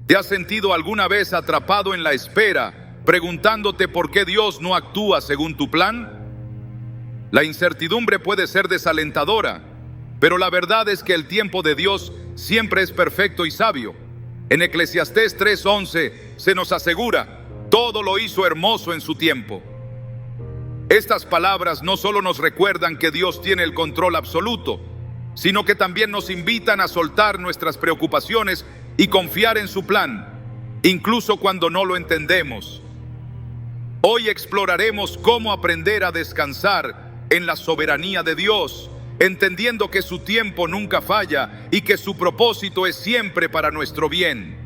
¿Te has sentido alguna vez atrapado en la espera, preguntándote por qué Dios no actúa según tu plan? La incertidumbre puede ser desalentadora, pero la verdad es que el tiempo de Dios siempre es perfecto y sabio. En Eclesiastés 3:11 se nos asegura: todo lo hizo hermoso en su tiempo. Estas palabras no solo nos recuerdan que Dios tiene el control absoluto, sino que también nos invitan a soltar nuestras preocupaciones y confiar en su plan, incluso cuando no lo entendemos. Hoy exploraremos cómo aprender a descansar en la soberanía de Dios, entendiendo que su tiempo nunca falla y que su propósito es siempre para nuestro bien.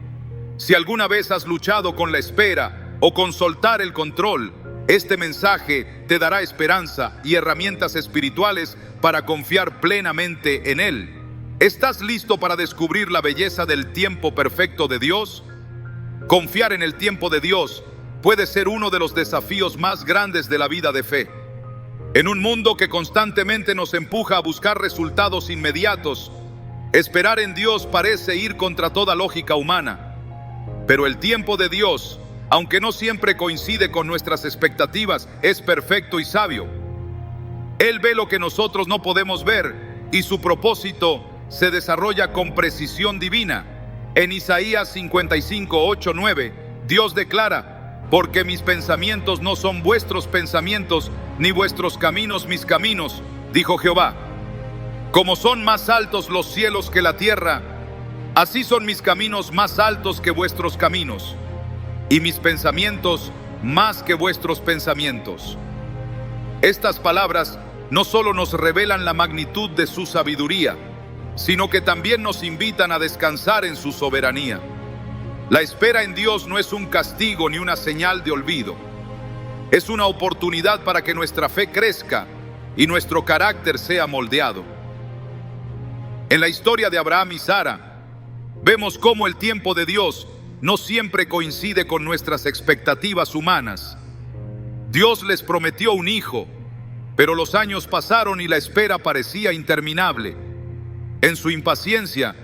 Si alguna vez has luchado con la espera o con soltar el control, este mensaje te dará esperanza y herramientas espirituales para confiar plenamente en Él. ¿Estás listo para descubrir la belleza del tiempo perfecto de Dios? Confiar en el tiempo de Dios puede ser uno de los desafíos más grandes de la vida de fe. En un mundo que constantemente nos empuja a buscar resultados inmediatos, esperar en Dios parece ir contra toda lógica humana. Pero el tiempo de Dios, aunque no siempre coincide con nuestras expectativas, es perfecto y sabio. Él ve lo que nosotros no podemos ver y su propósito se desarrolla con precisión divina. En Isaías 55:8-9, Dios declara: porque mis pensamientos no son vuestros pensamientos, ni vuestros caminos mis caminos, dijo Jehová. Como son más altos los cielos que la tierra, así son mis caminos más altos que vuestros caminos, y mis pensamientos más que vuestros pensamientos. Estas palabras no solo nos revelan la magnitud de su sabiduría, sino que también nos invitan a descansar en su soberanía. La espera en Dios no es un castigo ni una señal de olvido. Es una oportunidad para que nuestra fe crezca y nuestro carácter sea moldeado. En la historia de Abraham y Sara, vemos cómo el tiempo de Dios no siempre coincide con nuestras expectativas humanas. Dios les prometió un hijo, pero los años pasaron y la espera parecía interminable. En su impaciencia,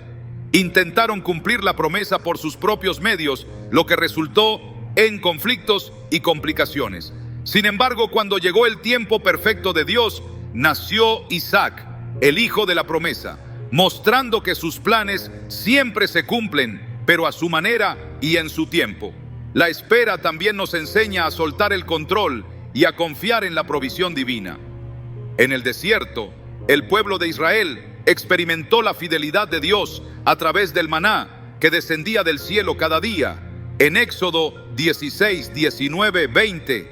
intentaron cumplir la promesa por sus propios medios, lo que resultó en conflictos y complicaciones. Sin embargo, cuando llegó el tiempo perfecto de Dios, nació Isaac, el hijo de la promesa, mostrando que sus planes siempre se cumplen, pero a su manera y en su tiempo. La espera también nos enseña a soltar el control y a confiar en la provisión divina. En el desierto, el pueblo de Israel experimentó la fidelidad de Dios a través del maná que descendía del cielo cada día. En Éxodo 16, 19, 20,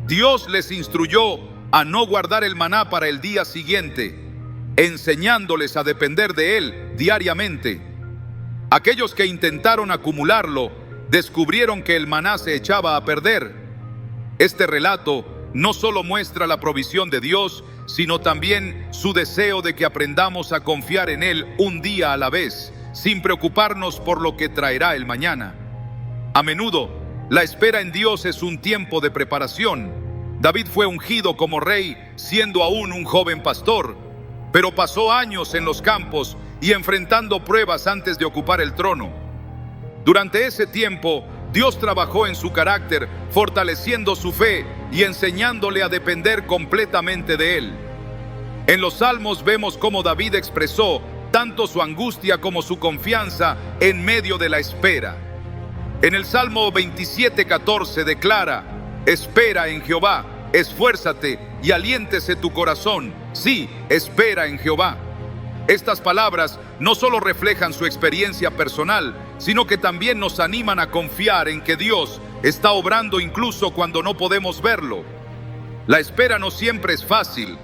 Dios les instruyó a no guardar el maná para el día siguiente, enseñándoles a depender de él diariamente. Aquellos que intentaron acumularlo descubrieron que el maná se echaba a perder. Este relato no solo muestra la provisión de Dios, sino también su deseo de que aprendamos a confiar en Él un día a la vez, sin preocuparnos por lo que traerá el mañana. A menudo, la espera en Dios es un tiempo de preparación. David fue ungido como rey siendo aún un joven pastor, pero pasó años en los campos y enfrentando pruebas antes de ocupar el trono. Durante ese tiempo, Dios trabajó en su carácter, fortaleciendo su fe y enseñándole a depender completamente de Él. En los Salmos vemos cómo David expresó tanto su angustia como su confianza en medio de la espera. En el Salmo 27:14 declara: espera en Jehová, esfuérzate y aliéntese tu corazón. Sí, espera en Jehová. Estas palabras no solo reflejan su experiencia personal, sino que también nos animan a confiar en que Dios está obrando incluso cuando no podemos verlo. La espera no siempre es fácil,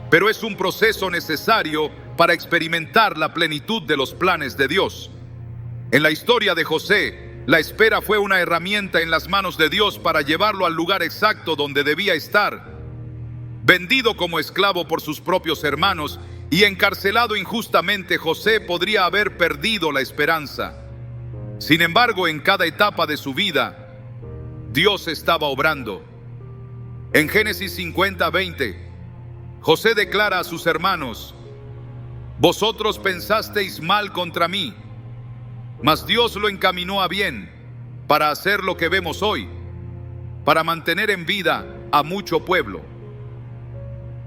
pero es un proceso necesario para experimentar la plenitud de los planes de Dios. En la historia de José, la espera fue una herramienta en las manos de Dios para llevarlo al lugar exacto donde debía estar. Vendido como esclavo por sus propios hermanos y encarcelado injustamente, José podría haber perdido la esperanza. Sin embargo, en cada etapa de su vida, Dios estaba obrando. En Génesis 50:20, José declara a sus hermanos: vosotros pensasteis mal contra mí, Mas Dios lo encaminó a bien para hacer lo que vemos hoy, para mantener en vida a mucho pueblo.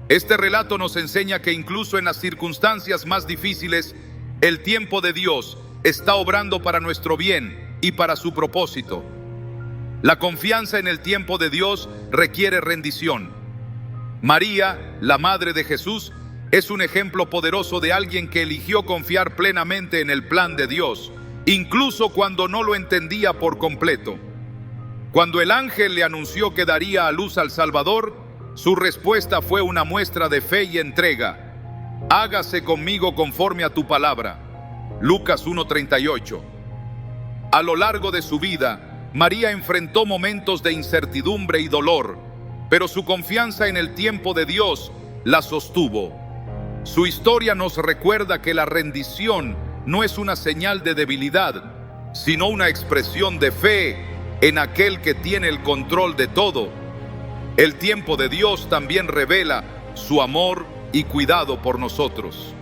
Este relato nos enseña que incluso en las circunstancias más difíciles, el tiempo de Dios está obrando para nuestro bien y para su propósito. La confianza en el tiempo de Dios requiere rendición. María, la madre de Jesús, es un ejemplo poderoso de alguien que eligió confiar plenamente en el plan de Dios, incluso cuando no lo entendía por completo. Cuando el ángel le anunció que daría a luz al Salvador, su respuesta fue una muestra de fe y entrega. Hágase conmigo conforme a tu palabra. Lucas 1:38. A lo largo de su vida, María enfrentó momentos de incertidumbre y dolor, pero su confianza en el tiempo de Dios la sostuvo. Su historia nos recuerda que la rendición no es una señal de debilidad, sino una expresión de fe en aquel que tiene el control de todo. El tiempo de Dios también revela su amor y cuidado por nosotros.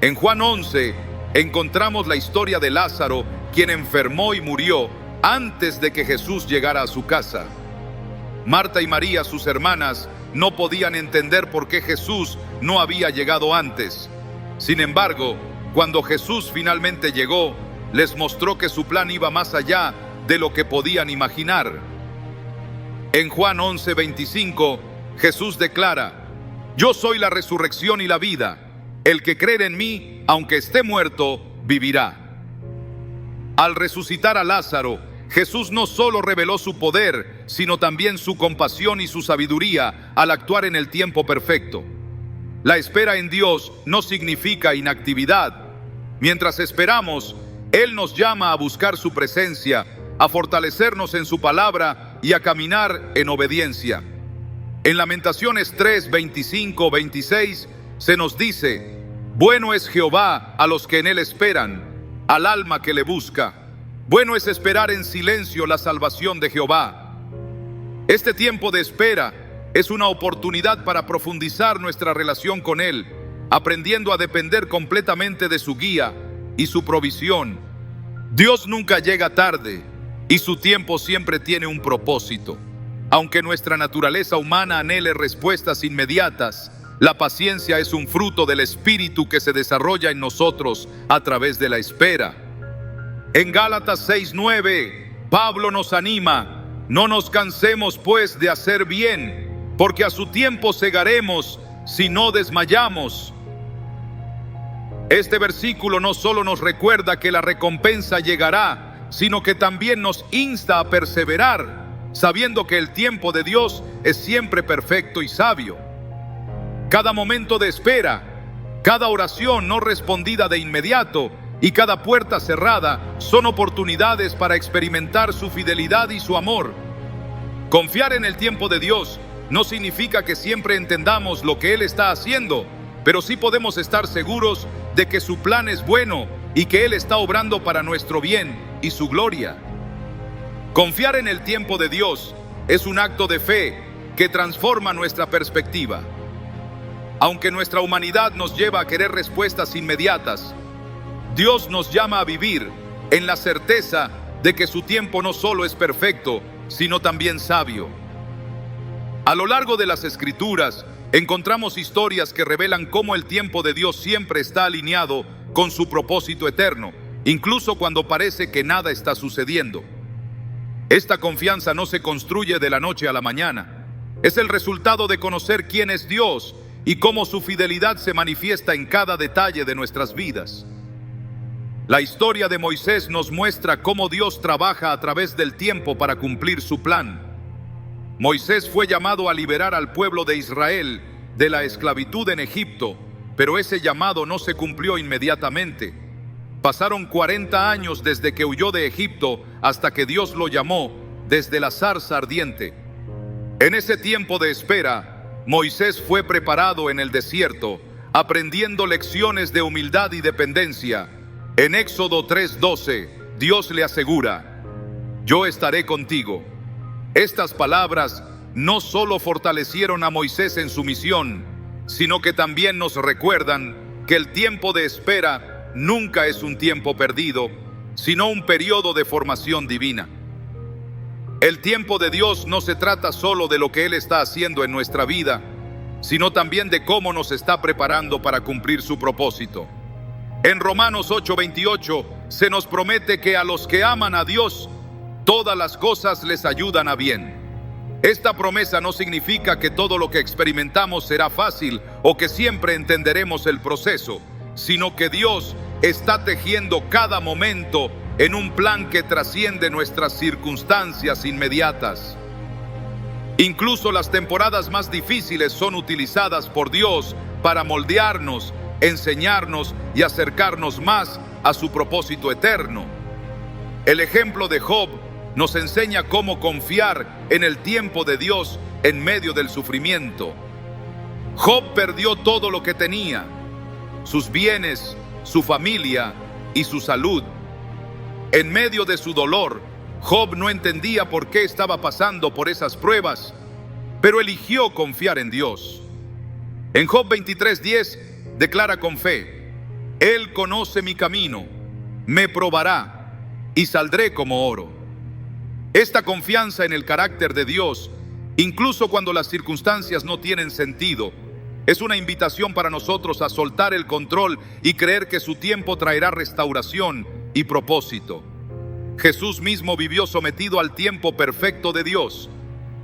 En Juan 11 encontramos la historia de Lázaro, quien enfermó y murió antes de que Jesús llegara a su casa. Marta y María, sus hermanas, no podían entender por qué Jesús no había llegado antes. Sin embargo, cuando Jesús finalmente llegó, les mostró que su plan iba más allá de lo que podían imaginar. En Juan 11:25, Jesús declara: Yo soy la resurrección y la vida. El que cree en mí, aunque esté muerto, vivirá. Al resucitar a Lázaro, Jesús no solo reveló su poder, sino también su compasión y su sabiduría al actuar en el tiempo perfecto. La espera en Dios no significa inactividad. Mientras esperamos, Él nos llama a buscar su presencia, a fortalecernos en su palabra y a caminar en obediencia. En Lamentaciones 3:25-26 se nos dice: Bueno es Jehová a los que en Él esperan, al alma que le busca. Bueno es esperar en silencio la salvación de Jehová. Este tiempo de espera es una oportunidad para profundizar nuestra relación con Él, aprendiendo a depender completamente de su guía y su provisión. Dios nunca llega tarde y su tiempo siempre tiene un propósito. Aunque nuestra naturaleza humana anhele respuestas inmediatas, la paciencia es un fruto del Espíritu que se desarrolla en nosotros a través de la espera. En Gálatas 6:9, Pablo nos anima: No nos cansemos pues de hacer bien, porque a su tiempo segaremos si no desmayamos. Este versículo no solo nos recuerda que la recompensa llegará, sino que también nos insta a perseverar, sabiendo que el tiempo de Dios es siempre perfecto y sabio. Cada momento de espera, cada oración no respondida de inmediato y cada puerta cerrada son oportunidades para experimentar su fidelidad y su amor. Confiar en el tiempo de Dios no significa que siempre entendamos lo que Él está haciendo, pero sí podemos estar seguros de que su plan es bueno y que Él está obrando para nuestro bien y su gloria. Confiar en el tiempo de Dios es un acto de fe que transforma nuestra perspectiva. Aunque nuestra humanidad nos lleva a querer respuestas inmediatas, Dios nos llama a vivir en la certeza de que su tiempo no solo es perfecto, sino también sabio. A lo largo de las Escrituras, encontramos historias que revelan cómo el tiempo de Dios siempre está alineado con su propósito eterno, incluso cuando parece que nada está sucediendo. Esta confianza no se construye de la noche a la mañana. Es el resultado de conocer quién es Dios y cómo su fidelidad se manifiesta en cada detalle de nuestras vidas. La historia de Moisés nos muestra cómo Dios trabaja a través del tiempo para cumplir su plan. Moisés fue llamado a liberar al pueblo de Israel de la esclavitud en Egipto, pero ese llamado no se cumplió inmediatamente. Pasaron 40 años desde que huyó de Egipto hasta que Dios lo llamó desde la zarza ardiente. En ese tiempo de espera, Moisés fue preparado en el desierto, aprendiendo lecciones de humildad y dependencia. En Éxodo 3:12, Dios le asegura: Yo estaré contigo. Estas palabras no solo fortalecieron a Moisés en su misión, sino que también nos recuerdan que el tiempo de espera nunca es un tiempo perdido, sino un periodo de formación divina. El tiempo de Dios no se trata solo de lo que Él está haciendo en nuestra vida, sino también de cómo nos está preparando para cumplir su propósito. En Romanos 8:28 se nos promete que a los que aman a Dios, todas las cosas les ayudan a bien. Esta promesa no significa que todo lo que experimentamos será fácil o que siempre entenderemos el proceso, sino que Dios está tejiendo cada momento en un plan que trasciende nuestras circunstancias inmediatas. Incluso las temporadas más difíciles son utilizadas por Dios para moldearnos, enseñarnos y acercarnos más a su propósito eterno. El ejemplo de Job nos enseña cómo confiar en el tiempo de Dios en medio del sufrimiento. Job perdió todo lo que tenía, sus bienes, su familia y su salud. En medio de su dolor, Job no entendía por qué estaba pasando por esas pruebas, pero eligió confiar en Dios. En Job 23:10 declara con fe: Él conoce mi camino, me probará y saldré como oro. Esta confianza en el carácter de Dios, incluso cuando las circunstancias no tienen sentido, es una invitación para nosotros a soltar el control y creer que su tiempo traerá restauración y propósito. Jesús mismo vivió sometido al tiempo perfecto de Dios.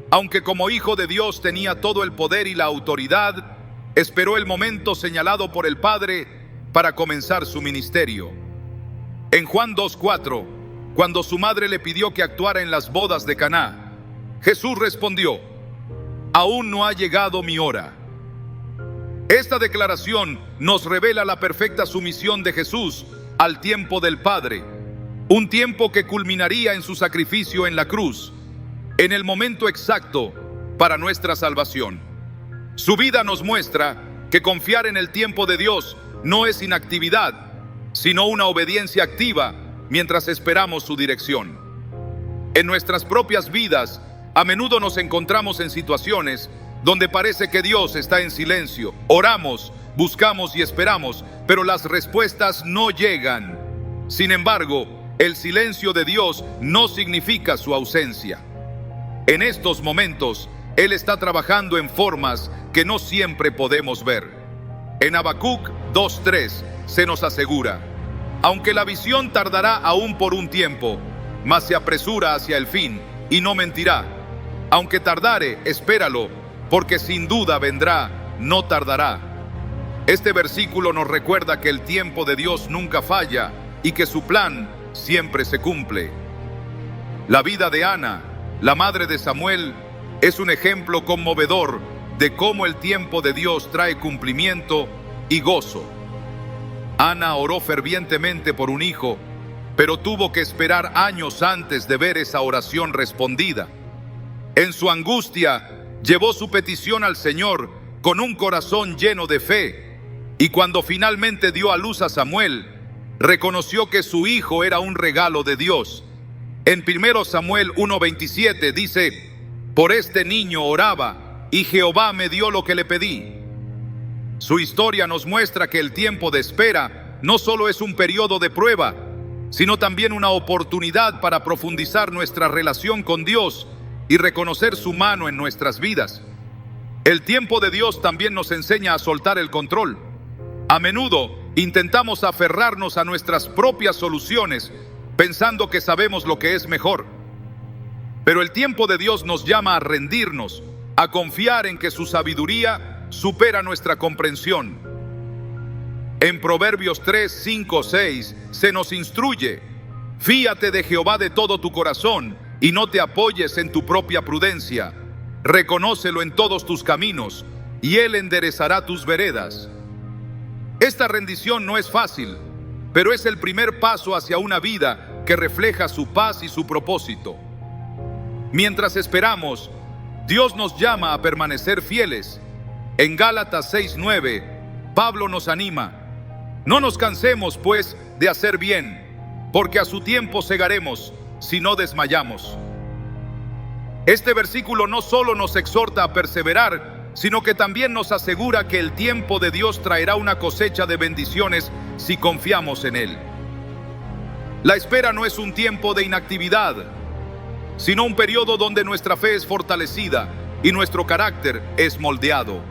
Aunque como Hijo de Dios tenía todo el poder y la autoridad, esperó el momento señalado por el Padre para comenzar su ministerio. En Juan 2:4, cuando su madre le pidió que actuara en las bodas de Caná, Jesús respondió: aún no ha llegado mi hora. Esta declaración nos revela la perfecta sumisión de Jesús al tiempo del Padre, un tiempo que culminaría en su sacrificio en la cruz, en el momento exacto para nuestra salvación. Su vida nos muestra que confiar en el tiempo de Dios no es inactividad, sino una obediencia activa mientras esperamos su dirección. En nuestras propias vidas, a menudo nos encontramos en situaciones donde parece que Dios está en silencio. Oramos, buscamos y esperamos, pero las respuestas no llegan. Sin embargo, el silencio de Dios no significa su ausencia. En estos momentos, Él está trabajando en formas que no siempre podemos ver. En Habacuc 2:3 se nos asegura: aunque la visión tardará aún por un tiempo, mas se apresura hacia el fin y no mentirá. Aunque tardare, espéralo, porque sin duda vendrá, no tardará. Este versículo nos recuerda que el tiempo de Dios nunca falla y que su plan siempre se cumple. La vida de Ana, la madre de Samuel, es un ejemplo conmovedor de cómo el tiempo de Dios trae cumplimiento y gozo. Ana oró fervientemente por un hijo, pero tuvo que esperar años antes de ver esa oración respondida. En su angustia, llevó su petición al Señor con un corazón lleno de fe, y cuando finalmente dio a luz a Samuel, reconoció que su hijo era un regalo de Dios. En 1 Samuel 1:27 dice: por este niño oraba, y Jehová me dio lo que le pedí. Su historia nos muestra que el tiempo de espera no solo es un periodo de prueba, sino también una oportunidad para profundizar nuestra relación con Dios y reconocer su mano en nuestras vidas. El tiempo de Dios también nos enseña a soltar el control. A menudo intentamos aferrarnos a nuestras propias soluciones, pensando que sabemos lo que es mejor. Pero el tiempo de Dios nos llama a rendirnos, a confiar en que su sabiduría supera nuestra comprensión. En Proverbios 3:5-6 se nos instruye: fíate de Jehová de todo tu corazón y no te apoyes en tu propia prudencia. Reconócelo en todos tus caminos y Él enderezará tus veredas. Esta rendición no es fácil, pero es el primer paso hacia una vida que refleja su paz y su propósito. Mientras esperamos, Dios nos llama a permanecer fieles. En Gálatas 6:9, Pablo nos anima: no nos cansemos, pues, de hacer bien, porque a su tiempo segaremos, si no desmayamos. Este versículo no solo nos exhorta a perseverar, sino que también nos asegura que el tiempo de Dios traerá una cosecha de bendiciones si confiamos en Él. La espera no es un tiempo de inactividad, sino un periodo donde nuestra fe es fortalecida y nuestro carácter es moldeado.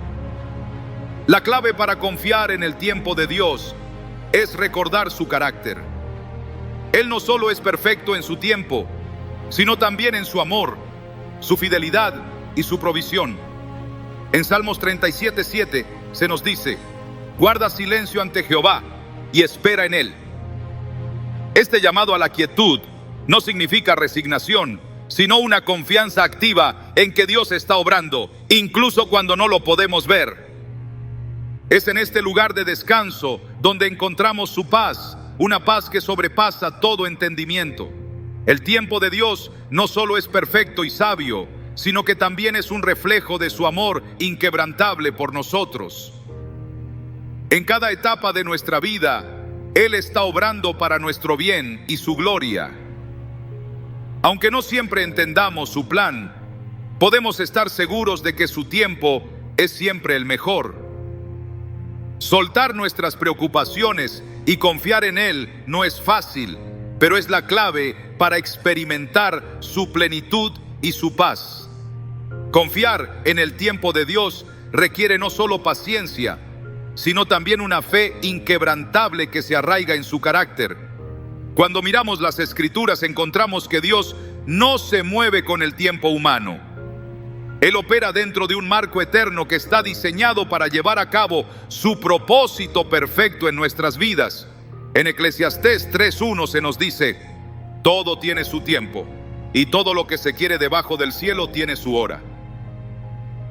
La clave para confiar en el tiempo de Dios es recordar su carácter. Él no solo es perfecto en su tiempo, sino también en su amor, su fidelidad y su provisión. En Salmos 37:7 se nos dice: guarda silencio ante Jehová y espera en Él. Este llamado a la quietud no significa resignación, sino una confianza activa en que Dios está obrando, incluso cuando no lo podemos ver. Es en este lugar de descanso donde encontramos su paz, una paz que sobrepasa todo entendimiento. El tiempo de Dios no solo es perfecto y sabio, sino que también es un reflejo de su amor inquebrantable por nosotros. En cada etapa de nuestra vida, Él está obrando para nuestro bien y su gloria. Aunque no siempre entendamos su plan, podemos estar seguros de que su tiempo es siempre el mejor. Soltar nuestras preocupaciones y confiar en Él no es fácil, pero es la clave para experimentar su plenitud y su paz. Confiar en el tiempo de Dios requiere no solo paciencia, sino también una fe inquebrantable que se arraiga en su carácter. Cuando miramos las Escrituras encontramos que Dios no se mueve con el tiempo humano. Él opera dentro de un marco eterno que está diseñado para llevar a cabo su propósito perfecto en nuestras vidas. En Eclesiastés 3:1 se nos dice: todo tiene su tiempo, y todo lo que se quiere debajo del cielo tiene su hora.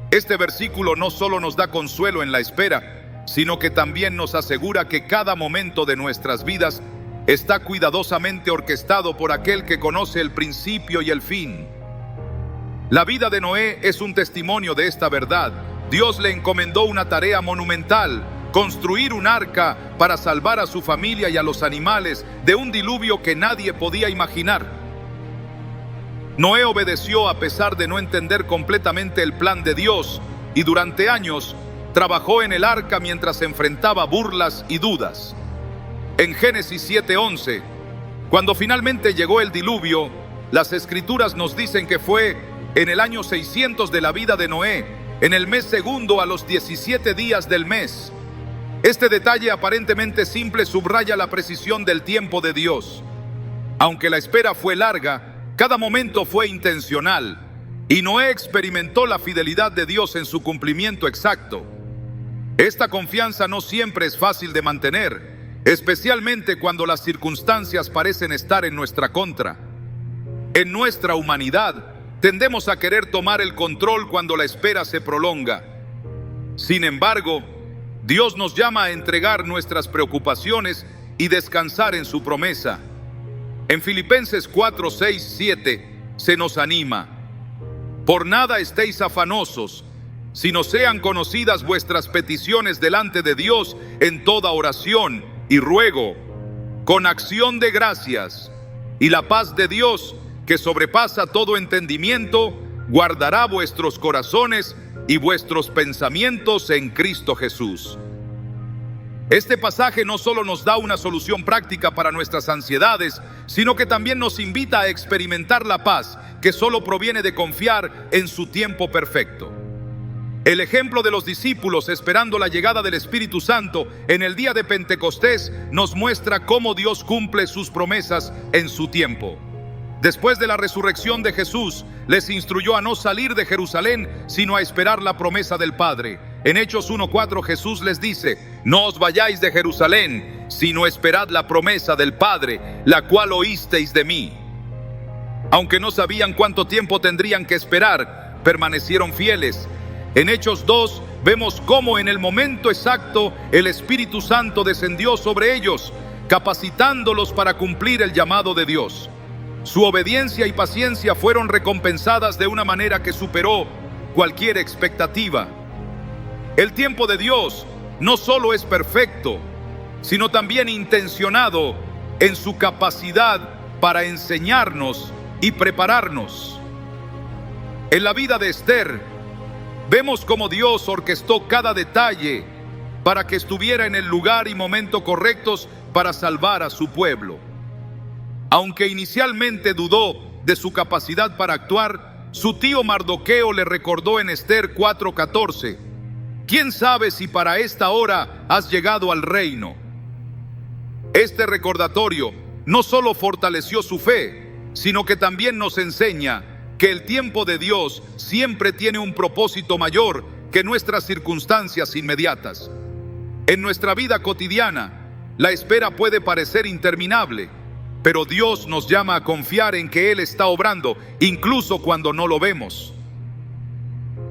Este versículo no solo nos da consuelo en la espera, sino que también nos asegura que cada momento de nuestras vidas está cuidadosamente orquestado por aquel que conoce el principio y el fin. La vida de Noé es un testimonio de esta verdad. Dios le encomendó una tarea monumental: construir un arca para salvar a su familia y a los animales de un diluvio que nadie podía imaginar. Noé obedeció a pesar de no entender completamente el plan de Dios, y durante años trabajó en el arca mientras enfrentaba burlas y dudas. En Génesis 7:11, cuando finalmente llegó el diluvio, las Escrituras nos dicen que fue en el año 600 de la vida de Noé, en el mes segundo a los 17 días del mes. Este detalle aparentemente simple subraya la precisión del tiempo de Dios. Aunque la espera fue larga, cada momento fue intencional, y Noé experimentó la fidelidad de Dios en su cumplimiento exacto. Esta confianza no siempre es fácil de mantener, especialmente cuando las circunstancias parecen estar en nuestra contra. En nuestra humanidad, tendemos a querer tomar el control cuando la espera se prolonga. Sin embargo, Dios nos llama a entregar nuestras preocupaciones y descansar en su promesa. En Filipenses 4:6-7 se nos anima: por nada estéis afanosos, sino sean conocidas vuestras peticiones delante de Dios en toda oración y ruego, con acción de gracias, y la paz de Dios, que sobrepasa todo entendimiento, guardará vuestros corazones y vuestros pensamientos en Cristo Jesús. Este pasaje no solo nos da una solución práctica para nuestras ansiedades, sino que también nos invita a experimentar la paz que solo proviene de confiar en su tiempo perfecto. El ejemplo de los discípulos esperando la llegada del Espíritu Santo en el día de Pentecostés nos muestra cómo Dios cumple sus promesas en su tiempo. Después de la resurrección de Jesús, les instruyó a no salir de Jerusalén, sino a esperar la promesa del Padre. En Hechos 1:4 Jesús les dice: no os vayáis de Jerusalén, sino esperad la promesa del Padre, la cual oísteis de mí. Aunque no sabían cuánto tiempo tendrían que esperar, permanecieron fieles. En Hechos 2 vemos cómo en el momento exacto el Espíritu Santo descendió sobre ellos, capacitándolos para cumplir el llamado de Dios. Su obediencia y paciencia fueron recompensadas de una manera que superó cualquier expectativa. El tiempo de Dios no solo es perfecto, sino también intencionado en su capacidad para enseñarnos y prepararnos. En la vida de Esther, vemos cómo Dios orquestó cada detalle para que estuviera en el lugar y momento correctos para salvar a su pueblo. Aunque inicialmente dudó de su capacidad para actuar, su tío Mardoqueo le recordó en Esther 4:14: ¿quién sabe si para esta hora has llegado al reino? Este recordatorio no solo fortaleció su fe, sino que también nos enseña que el tiempo de Dios siempre tiene un propósito mayor que nuestras circunstancias inmediatas. En nuestra vida cotidiana, la espera puede parecer interminable, pero Dios nos llama a confiar en que Él está obrando, incluso cuando no lo vemos.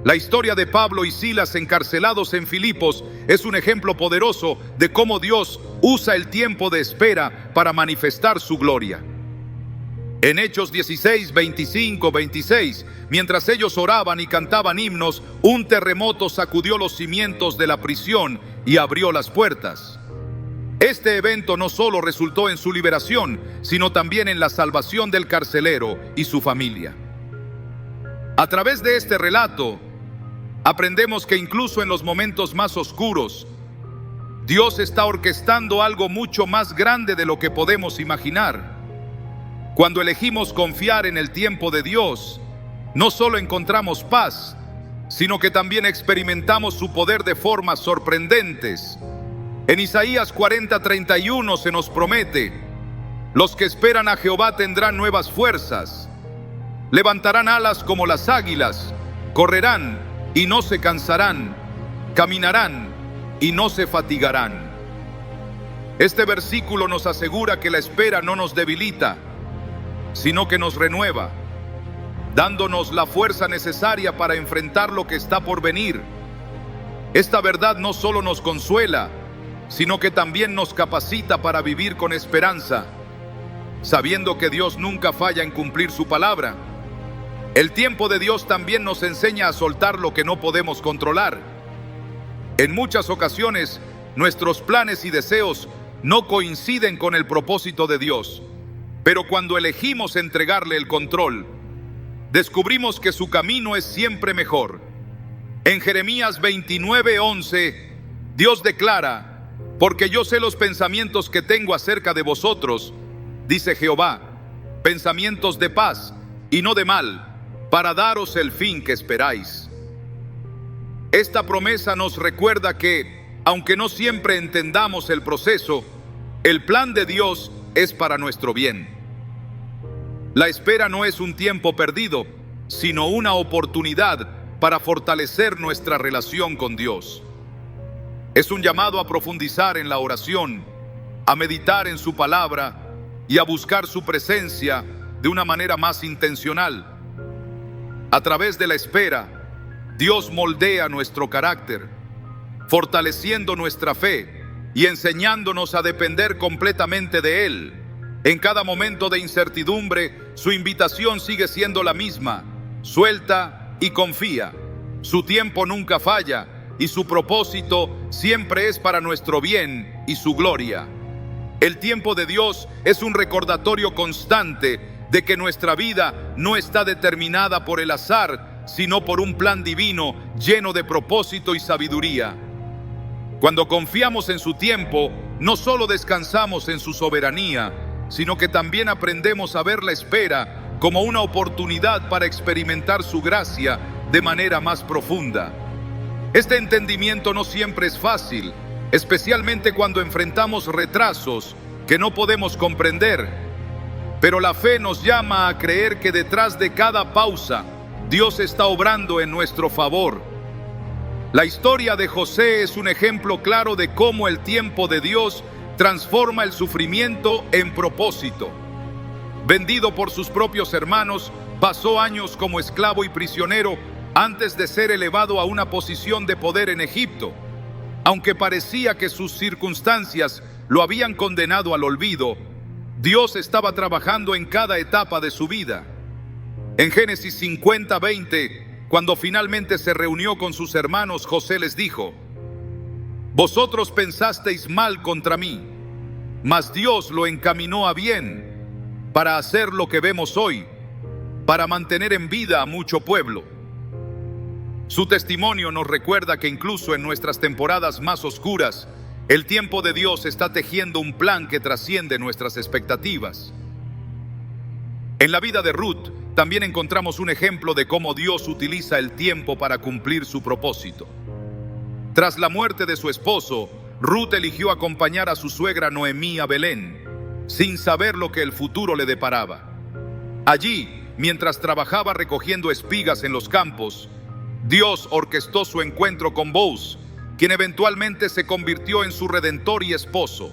La historia de Pablo y Silas encarcelados en Filipos es un ejemplo poderoso de cómo Dios usa el tiempo de espera para manifestar su gloria. En Hechos 16, 25, 26, mientras ellos oraban y cantaban himnos, un terremoto sacudió los cimientos de la prisión y abrió las puertas. Este evento no solo resultó en su liberación, sino también en la salvación del carcelero y su familia. A través de este relato, aprendemos que incluso en los momentos más oscuros, Dios está orquestando algo mucho más grande de lo que podemos imaginar. Cuando elegimos confiar en el tiempo de Dios, no solo encontramos paz, sino que también experimentamos su poder de formas sorprendentes. En Isaías 40:31 se nos promete: los que esperan a Jehová tendrán nuevas fuerzas, levantarán alas como las águilas, correrán y no se cansarán, caminarán y no se fatigarán. Este versículo nos asegura que la espera no nos debilita, sino que nos renueva, dándonos la fuerza necesaria para enfrentar lo que está por venir. Esta verdad no solo nos consuela, sino que también nos capacita para vivir con esperanza, sabiendo que Dios nunca falla en cumplir su palabra. El tiempo de Dios también nos enseña a soltar lo que no podemos controlar. En muchas ocasiones, nuestros planes y deseos no coinciden con el propósito de Dios, pero cuando elegimos entregarle el control, descubrimos que su camino es siempre mejor. En Jeremías 29:11, Dios declara: porque yo sé los pensamientos que tengo acerca de vosotros, dice Jehová, pensamientos de paz y no de mal, para daros el fin que esperáis. Esta promesa nos recuerda que, aunque no siempre entendamos el proceso, el plan de Dios es para nuestro bien. La espera no es un tiempo perdido, sino una oportunidad para fortalecer nuestra relación con Dios. Es un llamado a profundizar en la oración, a meditar en su palabra y a buscar su presencia de una manera más intencional. A través de la espera, Dios moldea nuestro carácter, fortaleciendo nuestra fe y enseñándonos a depender completamente de Él. En cada momento de incertidumbre, su invitación sigue siendo la misma: suelta y confía. Su tiempo nunca falla y su propósito siempre es para nuestro bien y su gloria. El tiempo de Dios es un recordatorio constante de que nuestra vida no está determinada por el azar, sino por un plan divino lleno de propósito y sabiduría. Cuando confiamos en su tiempo, no solo descansamos en su soberanía, sino que también aprendemos a ver la espera como una oportunidad para experimentar su gracia de manera más profunda. Este entendimiento no siempre es fácil, especialmente cuando enfrentamos retrasos que no podemos comprender, pero la fe nos llama a creer que detrás de cada pausa, Dios está obrando en nuestro favor. La historia de José es un ejemplo claro de cómo el tiempo de Dios transforma el sufrimiento en propósito. Vendido por sus propios hermanos, pasó años como esclavo y prisionero antes de ser elevado a una posición de poder en Egipto. Aunque parecía que sus circunstancias lo habían condenado al olvido, Dios estaba trabajando en cada etapa de su vida. En Génesis 50:20, cuando finalmente se reunió con sus hermanos, José les dijo: vosotros pensasteis mal contra mí, mas Dios lo encaminó a bien para hacer lo que vemos hoy, para mantener en vida a mucho pueblo. Su testimonio nos recuerda que incluso en nuestras temporadas más oscuras, el tiempo de Dios está tejiendo un plan que trasciende nuestras expectativas. En la vida de Ruth también encontramos un ejemplo de cómo Dios utiliza el tiempo para cumplir su propósito. Tras la muerte de su esposo, Ruth eligió acompañar a su suegra Noemí a Belén, sin saber lo que el futuro le deparaba. Allí, mientras trabajaba recogiendo espigas en los campos, Dios orquestó su encuentro con Boaz, quien eventualmente se convirtió en su redentor y esposo.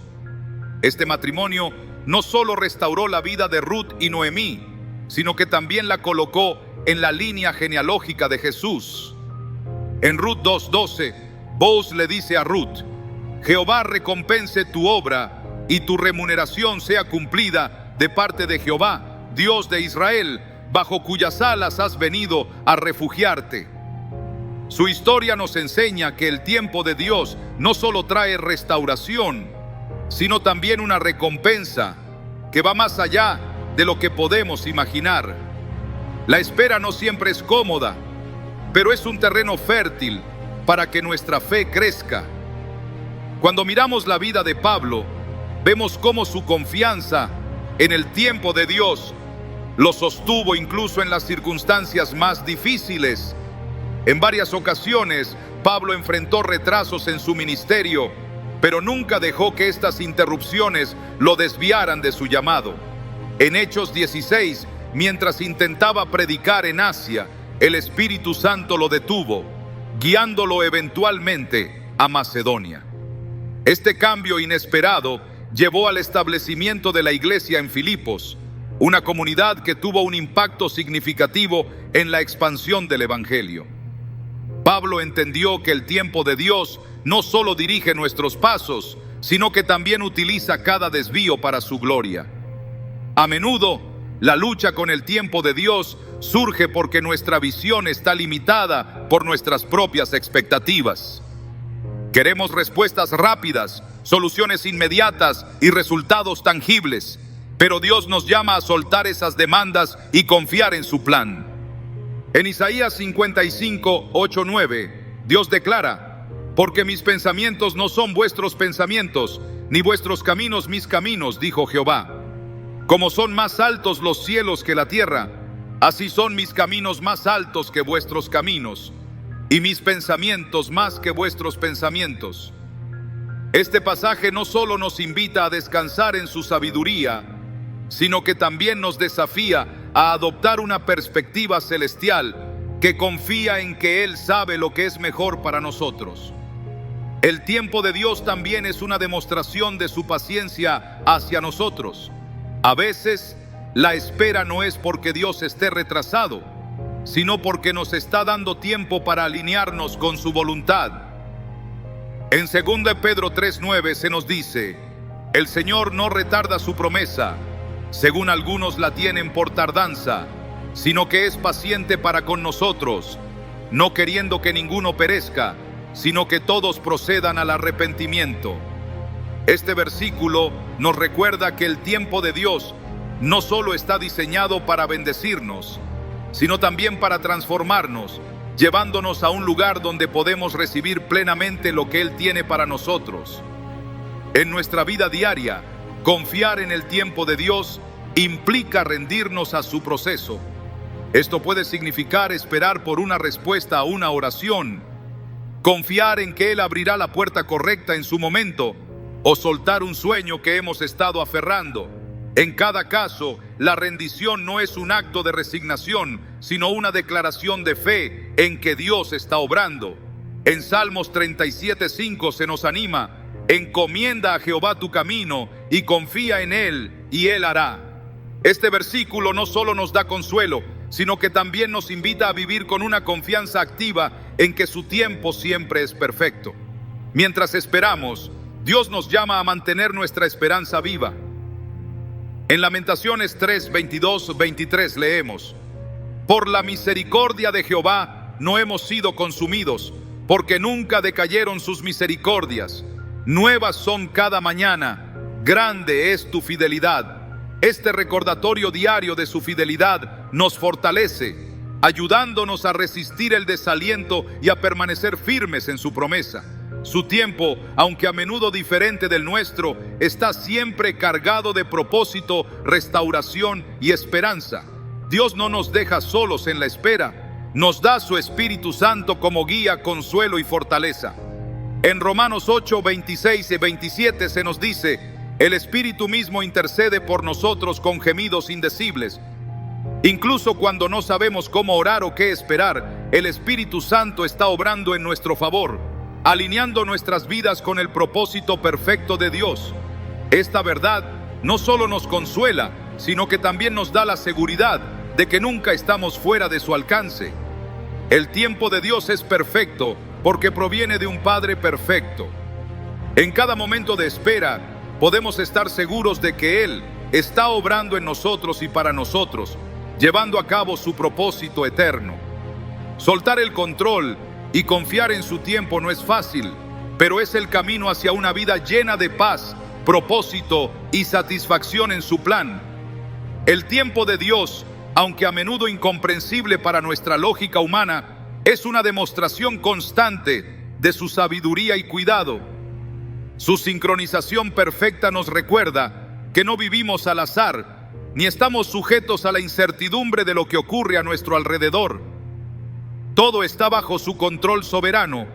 Este matrimonio no solo restauró la vida de Ruth y Noemí, sino que también la colocó en la línea genealógica de Jesús. En Ruth 2:12, Boaz le dice a Ruth: Jehová recompense tu obra y tu remuneración sea cumplida de parte de Jehová, Dios de Israel, bajo cuyas alas has venido a refugiarte. Su historia nos enseña que el tiempo de Dios no solo trae restauración, sino también una recompensa que va más allá de lo que podemos imaginar. La espera no siempre es cómoda, pero es un terreno fértil para que nuestra fe crezca. Cuando miramos la vida de Pablo, vemos cómo su confianza en el tiempo de Dios lo sostuvo incluso en las circunstancias más difíciles. En varias ocasiones, Pablo enfrentó retrasos en su ministerio, pero nunca dejó que estas interrupciones lo desviaran de su llamado. En Hechos 16, mientras intentaba predicar en Asia, el Espíritu Santo lo detuvo, guiándolo eventualmente a Macedonia. Este cambio inesperado llevó al establecimiento de la iglesia en Filipos, una comunidad que tuvo un impacto significativo en la expansión del Evangelio. Pablo entendió que el tiempo de Dios no solo dirige nuestros pasos, sino que también utiliza cada desvío para su gloria. A menudo, la lucha con el tiempo de Dios surge porque nuestra visión está limitada por nuestras propias expectativas. Queremos respuestas rápidas, soluciones inmediatas y resultados tangibles, pero Dios nos llama a soltar esas demandas y confiar en su plan. En Isaías 55, 8, 9, Dios declara: porque mis pensamientos no son vuestros pensamientos, ni vuestros caminos mis caminos, dijo Jehová. Como son más altos los cielos que la tierra, así son mis caminos más altos que vuestros caminos, y mis pensamientos más que vuestros pensamientos. Este pasaje no solo nos invita a descansar en su sabiduría, sino que también nos desafía a adoptar una perspectiva celestial que confía en que Él sabe lo que es mejor para nosotros. El tiempo de Dios también es una demostración de su paciencia hacia nosotros. A veces, la espera no es porque Dios esté retrasado, sino porque nos está dando tiempo para alinearnos con su voluntad. En 2 Pedro 3:9 se nos dice: el Señor no retarda su promesa, según algunos la tienen por tardanza, sino que es paciente para con nosotros, no queriendo que ninguno perezca, sino que todos procedan al arrepentimiento. Este versículo nos recuerda que el tiempo de Dios no solo está diseñado para bendecirnos, sino también para transformarnos, llevándonos a un lugar donde podemos recibir plenamente lo que Él tiene para nosotros. En nuestra vida diaria, confiar en el tiempo de Dios implica rendirnos a su proceso. Esto puede significar esperar por una respuesta a una oración, confiar en que Él abrirá la puerta correcta en su momento, o soltar un sueño que hemos estado aferrando. En cada caso, la rendición no es un acto de resignación, sino una declaración de fe en que Dios está obrando. En Salmos 37:5 se nos anima: encomienda a Jehová tu camino y confía en Él, y Él hará. Este versículo no solo nos da consuelo, sino que también nos invita a vivir con una confianza activa en que su tiempo siempre es perfecto. Mientras esperamos, Dios nos llama a mantener nuestra esperanza viva. En Lamentaciones 3, 22, 23 leemos: por la misericordia de Jehová no hemos sido consumidos, porque nunca decayeron sus misericordias. Nuevas son cada mañana, grande es tu fidelidad. Este recordatorio diario de su fidelidad nos fortalece, ayudándonos a resistir el desaliento y a permanecer firmes en su promesa. Su tiempo, aunque a menudo diferente del nuestro, está siempre cargado de propósito, restauración y esperanza. Dios no nos deja solos en la espera, nos da su Espíritu Santo como guía, consuelo y fortaleza. En Romanos 8, 26 y 27 se nos dice: el Espíritu mismo intercede por nosotros con gemidos indecibles. Incluso cuando no sabemos cómo orar o qué esperar, el Espíritu Santo está obrando en nuestro favor, alineando nuestras vidas con el propósito perfecto de Dios. Esta verdad no solo nos consuela, sino que también nos da la seguridad de que nunca estamos fuera de su alcance. El tiempo de Dios es perfecto porque proviene de un Padre perfecto. En cada momento de espera, podemos estar seguros de que Él está obrando en nosotros y para nosotros, llevando a cabo su propósito eterno. Soltar el control y confiar en su tiempo no es fácil, pero es el camino hacia una vida llena de paz, propósito y satisfacción en su plan. El tiempo de Dios, aunque a menudo incomprensible para nuestra lógica humana, es una demostración constante de su sabiduría y cuidado. Su sincronización perfecta nos recuerda que no vivimos al azar, ni estamos sujetos a la incertidumbre de lo que ocurre a nuestro alrededor. Todo está bajo su control soberano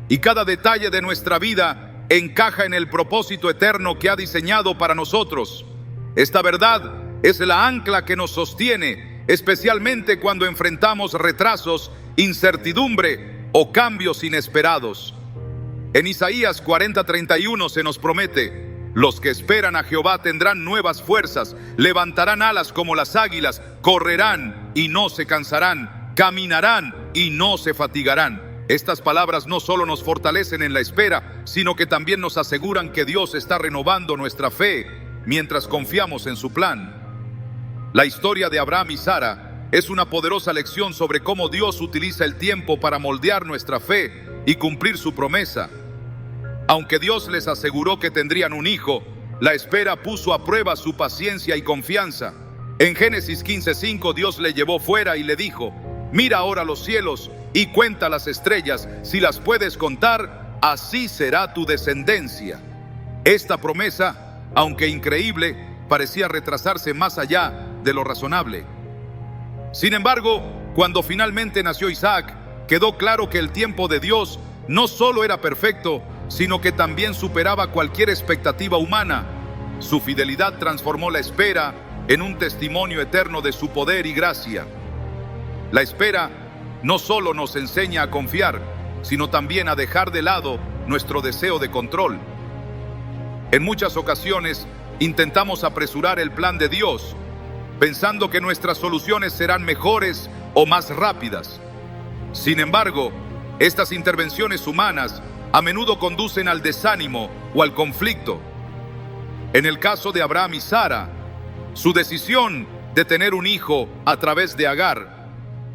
y cada detalle de nuestra vida encaja en el propósito eterno que ha diseñado para nosotros. Esta verdad es la ancla que nos sostiene, especialmente cuando enfrentamos retrasos, incertidumbre o cambios inesperados. En Isaías 40:31 se nos promete: los que esperan a Jehová tendrán nuevas fuerzas, levantarán alas como las águilas, correrán y no se cansarán, caminarán y no se fatigarán. Estas palabras no solo nos fortalecen en la espera, sino que también nos aseguran que Dios está renovando nuestra fe mientras confiamos en su plan. La historia de Abraham y Sara es una poderosa lección sobre cómo Dios utiliza el tiempo para moldear nuestra fe y cumplir su promesa. Aunque Dios les aseguró que tendrían un hijo, la espera puso a prueba su paciencia y confianza. En Génesis 15:5 Dios le llevó fuera y le dijo: mira ahora los cielos y cuenta las estrellas, si las puedes contar, así será tu descendencia. Esta promesa, aunque increíble, parecía retrasarse más allá de lo razonable. Sin embargo, cuando finalmente nació Isaac, quedó claro que el tiempo de Dios no solo era perfecto, sino que también superaba cualquier expectativa humana. Su fidelidad transformó la espera en un testimonio eterno de su poder y gracia. La espera no solo nos enseña a confiar, sino también a dejar de lado nuestro deseo de control. En muchas ocasiones intentamos apresurar el plan de Dios, pensando que nuestras soluciones serán mejores o más rápidas. Sin embargo, estas intervenciones humanas a menudo conducen al desánimo o al conflicto. En el caso de Abraham y Sara, su decisión de tener un hijo a través de Agar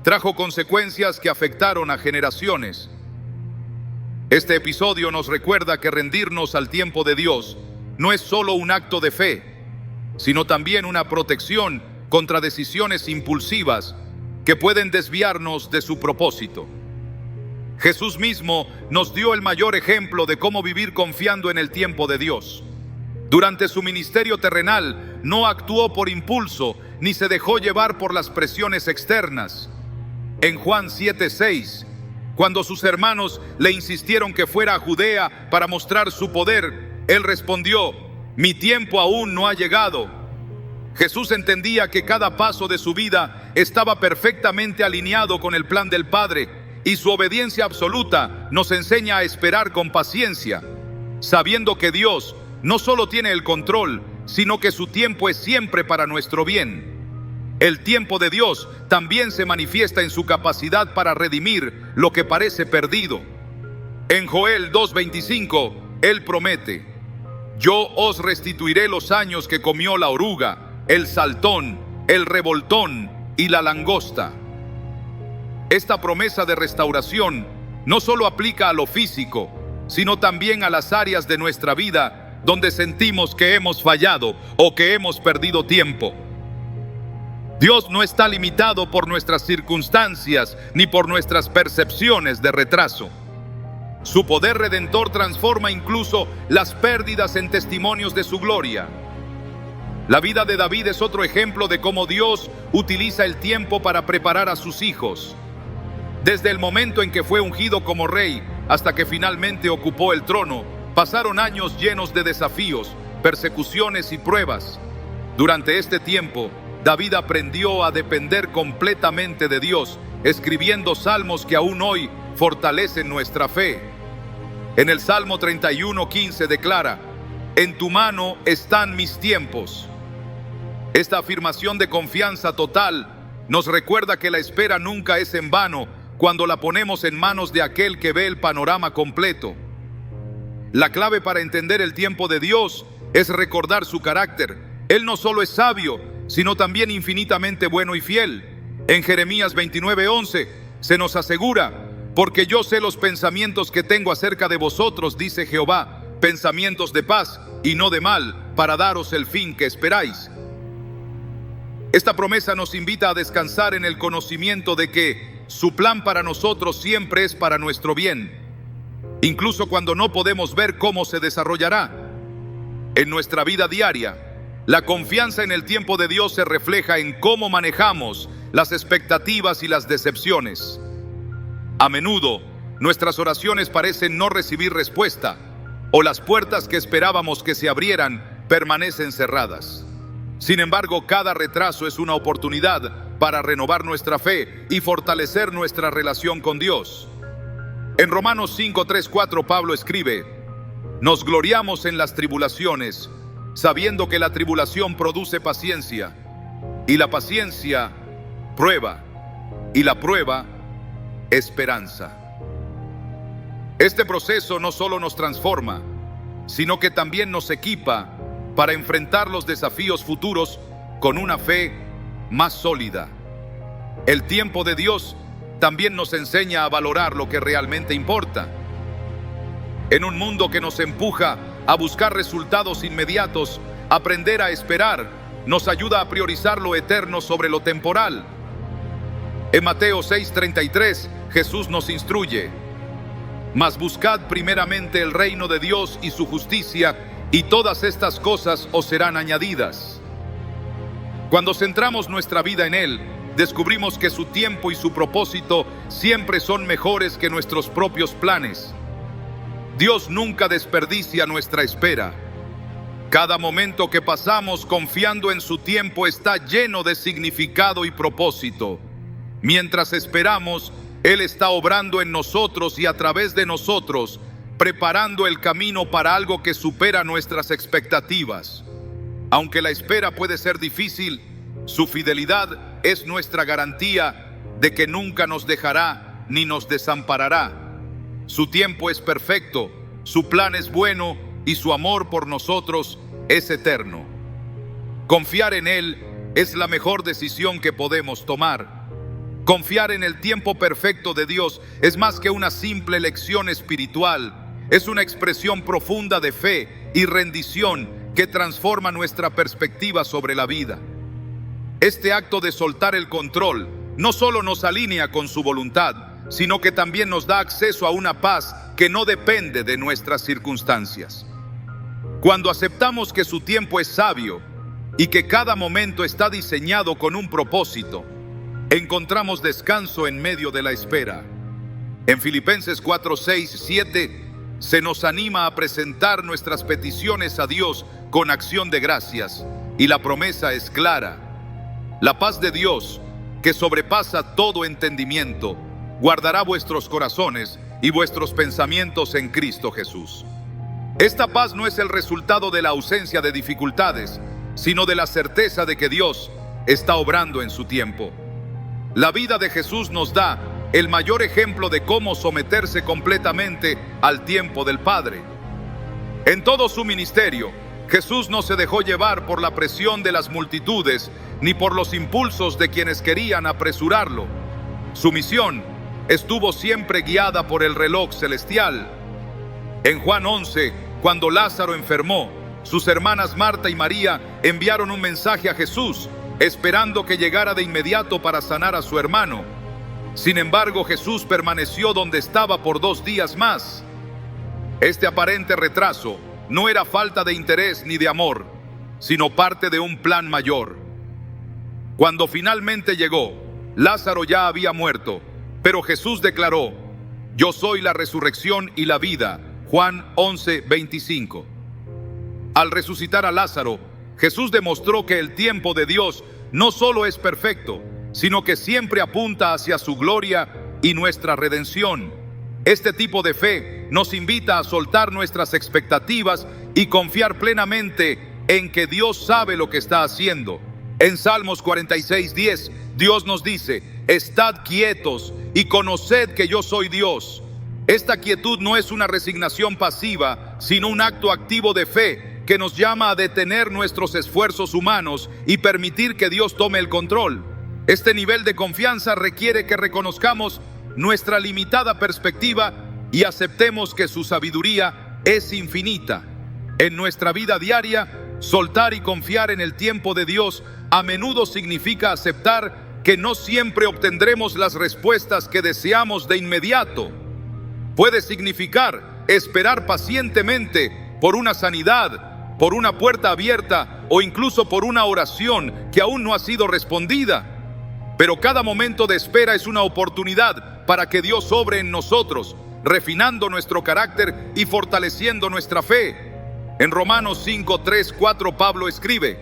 trajo consecuencias que afectaron a generaciones. Este episodio nos recuerda que rendirnos al tiempo de Dios no es solo un acto de fe, sino también una protección contra decisiones impulsivas que pueden desviarnos de su propósito. Jesús mismo nos dio el mayor ejemplo de cómo vivir confiando en el tiempo de Dios. Durante su ministerio terrenal no actuó por impulso ni se dejó llevar por las presiones externas. En Juan 7:6, cuando sus hermanos le insistieron que fuera a Judea para mostrar su poder, él respondió: mi tiempo aún no ha llegado. Jesús entendía que cada paso de su vida estaba perfectamente alineado con el plan del Padre, y su obediencia absoluta nos enseña a esperar con paciencia, sabiendo que Dios no solo tiene el control, sino que su tiempo es siempre para nuestro bien. El tiempo de Dios también se manifiesta en su capacidad para redimir lo que parece perdido. En Joel 2:25, Él promete: yo os restituiré los años que comió la oruga, el saltón, el revoltón y la langosta. Esta promesa de restauración no solo aplica a lo físico, sino también a las áreas de nuestra vida donde sentimos que hemos fallado o que hemos perdido tiempo. Dios no está limitado por nuestras circunstancias ni por nuestras percepciones de retraso. Su poder redentor transforma incluso las pérdidas en testimonios de su gloria. La vida de David es otro ejemplo de cómo Dios utiliza el tiempo para preparar a sus hijos. Desde el momento en que fue ungido como rey hasta que finalmente ocupó el trono, pasaron años llenos de desafíos, persecuciones y pruebas. Durante este tiempo, David aprendió a depender completamente de Dios, escribiendo salmos que aún hoy fortalecen nuestra fe. En el Salmo 31:15 declara: «En tu mano están mis tiempos». Esta afirmación de confianza total nos recuerda que la espera nunca es en vano cuando la ponemos en manos de aquel que ve el panorama completo. La clave para entender el tiempo de Dios es recordar su carácter. Él no solo es sabio, sino también infinitamente bueno y fiel. En Jeremías 29:11 se nos asegura: «Porque yo sé los pensamientos que tengo acerca de vosotros, dice Jehová, pensamientos de paz y no de mal, para daros el fin que esperáis». Esta promesa nos invita a descansar en el conocimiento de que su plan para nosotros siempre es para nuestro bien, incluso cuando no podemos ver cómo se desarrollará. En nuestra vida diaria, la confianza en el tiempo de Dios se refleja en cómo manejamos las expectativas y las decepciones. A menudo, nuestras oraciones parecen no recibir respuesta, o las puertas que esperábamos que se abrieran permanecen cerradas. Sin embargo, cada retraso es una oportunidad para renovar nuestra fe y fortalecer nuestra relación con Dios. En Romanos 5:3-4 Pablo escribe: «Nos gloriamos en las tribulaciones, sabiendo que la tribulación produce paciencia, y la paciencia prueba, y la prueba esperanza». Este proceso no solo nos transforma, sino que también nos equipa para enfrentar los desafíos futuros con una fe más sólida. El tiempo de Dios también nos enseña a valorar lo que realmente importa. En un mundo que nos empuja a buscar resultados inmediatos, aprender a esperar nos ayuda a priorizar lo eterno sobre lo temporal. En Mateo 6:33, Jesús nos instruye: «Mas buscad primeramente el reino de Dios y su justicia, y todas estas cosas os serán añadidas». Cuando centramos nuestra vida en Él, descubrimos que su tiempo y su propósito siempre son mejores que nuestros propios planes. Dios nunca desperdicia nuestra espera. Cada momento que pasamos confiando en su tiempo está lleno de significado y propósito. Mientras esperamos, Él está obrando en nosotros y a través de nosotros, preparando el camino para algo que supera nuestras expectativas. Aunque la espera puede ser difícil, su fidelidad es nuestra garantía de que nunca nos dejará ni nos desamparará. Su tiempo es perfecto, su plan es bueno y su amor por nosotros es eterno. Confiar en Él es la mejor decisión que podemos tomar. Confiar en el tiempo perfecto de Dios es más que una simple lección espiritual. Es una expresión profunda de fe y rendición que transforma nuestra perspectiva sobre la vida. Este acto de soltar el control no solo nos alinea con su voluntad, sino que también nos da acceso a una paz que no depende de nuestras circunstancias. Cuando aceptamos que su tiempo es sabio y que cada momento está diseñado con un propósito, encontramos descanso en medio de la espera. En Filipenses 4:6-7 se nos anima a presentar nuestras peticiones a Dios con acción de gracias, y la promesa es clara: la paz de Dios, que sobrepasa todo entendimiento, guardará vuestros corazones y vuestros pensamientos en Cristo Jesús. Esta paz no es el resultado de la ausencia de dificultades, sino de la certeza de que Dios está obrando en su tiempo. La vida de Jesús nos da el mayor ejemplo de cómo someterse completamente al tiempo del Padre. En todo su ministerio, Jesús no se dejó llevar por la presión de las multitudes ni por los impulsos de quienes querían apresurarlo. Su misión estuvo siempre guiada por el reloj celestial. En Juan 11, cuando Lázaro enfermó, sus hermanas Marta y María enviaron un mensaje a Jesús, esperando que llegara de inmediato para sanar a su hermano. Sin embargo, Jesús permaneció donde estaba por 2 días más. Este aparente retraso no era falta de interés ni de amor, sino parte de un plan mayor. Cuando finalmente llegó, Lázaro ya había muerto, pero Jesús declaró: yo soy la resurrección y la vida. Juan 11:25. Al resucitar a Lázaro, Jesús demostró que el tiempo de Dios no solo es perfecto, sino que siempre apunta hacia su gloria y nuestra redención. Este tipo de fe nos invita a soltar nuestras expectativas y confiar plenamente en que Dios sabe lo que está haciendo. En Salmos 46:10, Dios nos dice: estad quietos y conoced que yo soy Dios. Esta quietud no es una resignación pasiva, sino un acto activo de fe que nos llama a detener nuestros esfuerzos humanos y permitir que Dios tome el control. Este nivel de confianza requiere que reconozcamos nuestra limitada perspectiva y aceptemos que su sabiduría es infinita. En nuestra vida diaria, soltar y confiar en el tiempo de Dios a menudo significa aceptar que no siempre obtendremos las respuestas que deseamos de inmediato. Puede significar esperar pacientemente por una sanidad, por una puerta abierta o incluso por una oración que aún no ha sido respondida. Pero cada momento de espera es una oportunidad para que Dios obre en nosotros, refinando nuestro carácter y fortaleciendo nuestra fe. En Romanos 5:3-4 Pablo escribe: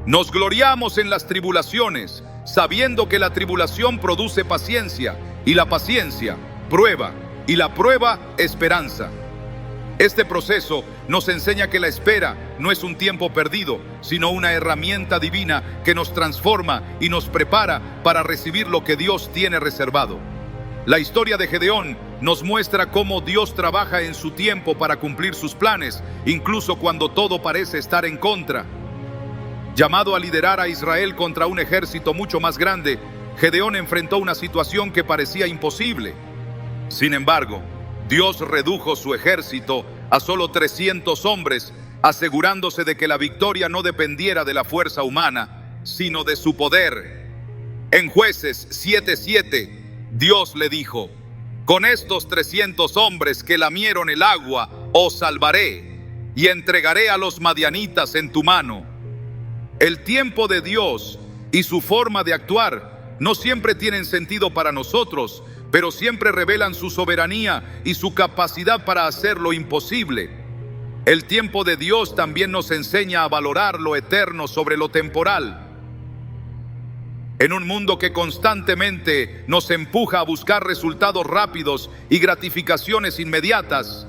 nos gloriamos en las tribulaciones, sabiendo que la tribulación produce paciencia, y la paciencia, prueba, y la prueba, esperanza. Este proceso nos enseña que la espera no es un tiempo perdido, sino una herramienta divina que nos transforma y nos prepara para recibir lo que Dios tiene reservado. La historia de Gedeón nos muestra cómo Dios trabaja en su tiempo para cumplir sus planes, incluso cuando todo parece estar en contra. Llamado a liderar a Israel contra un ejército mucho más grande, Gedeón enfrentó una situación que parecía imposible. Sin embargo, Dios redujo su ejército a solo 300 hombres, asegurándose de que la victoria no dependiera de la fuerza humana, sino de su poder. En Jueces 7:7, Dios le dijo: con estos 300 hombres que lamieron el agua, os salvaré, y entregaré a los madianitas en tu mano. El tiempo de Dios y su forma de actuar no siempre tienen sentido para nosotros, pero siempre revelan su soberanía y su capacidad para hacer lo imposible. El tiempo de Dios también nos enseña a valorar lo eterno sobre lo temporal. En un mundo que constantemente nos empuja a buscar resultados rápidos y gratificaciones inmediatas,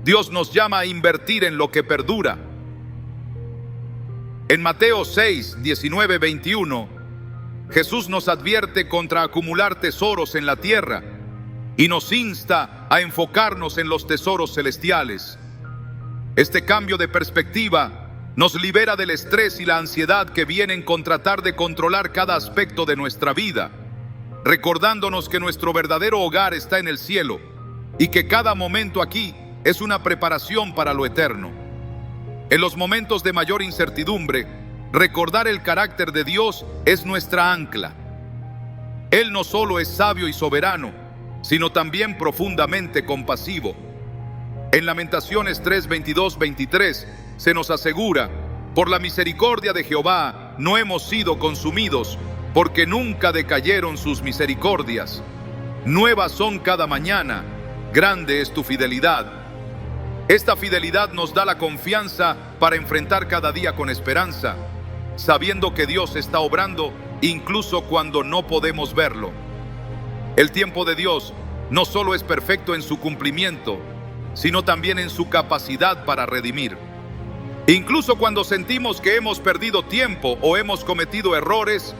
Dios nos llama a invertir en lo que perdura. En Mateo 6:19-21, Jesús nos advierte contra acumular tesoros en la tierra y nos insta a enfocarnos en los tesoros celestiales. Este cambio de perspectiva nos libera del estrés y la ansiedad que vienen con tratar de controlar cada aspecto de nuestra vida, recordándonos que nuestro verdadero hogar está en el cielo y que cada momento aquí es una preparación para lo eterno. En los momentos de mayor incertidumbre, recordar el carácter de Dios es nuestra ancla. Él no solo es sabio y soberano, sino también profundamente compasivo. En Lamentaciones 3:22-23 se nos asegura: por la misericordia de Jehová no hemos sido consumidos, porque nunca decayeron sus misericordias. Nuevas son cada mañana, grande es tu fidelidad. Esta fidelidad nos da la confianza para enfrentar cada día con esperanza, sabiendo que Dios está obrando incluso cuando no podemos verlo. El tiempo de Dios no solo es perfecto en su cumplimiento, sino también en su capacidad para redimir. Incluso cuando sentimos que hemos perdido tiempo o hemos cometido errores,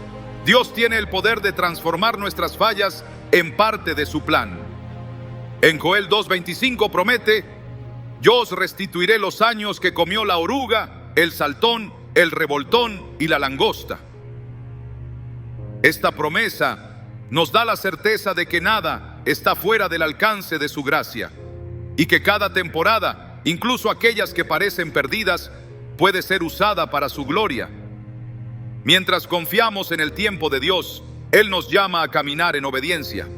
Dios tiene el poder de transformar nuestras fallas en parte de su plan. En Joel 2:25 promete: yo os restituiré los años que comió la oruga, el saltón, el revoltón y la langosta. Esta promesa nos da la certeza de que nada está fuera del alcance de su gracia y que cada temporada, incluso aquellas que parecen perdidas, puede ser usada para su gloria. Mientras confiamos en el tiempo de Dios, Él nos llama a caminar en obediencia.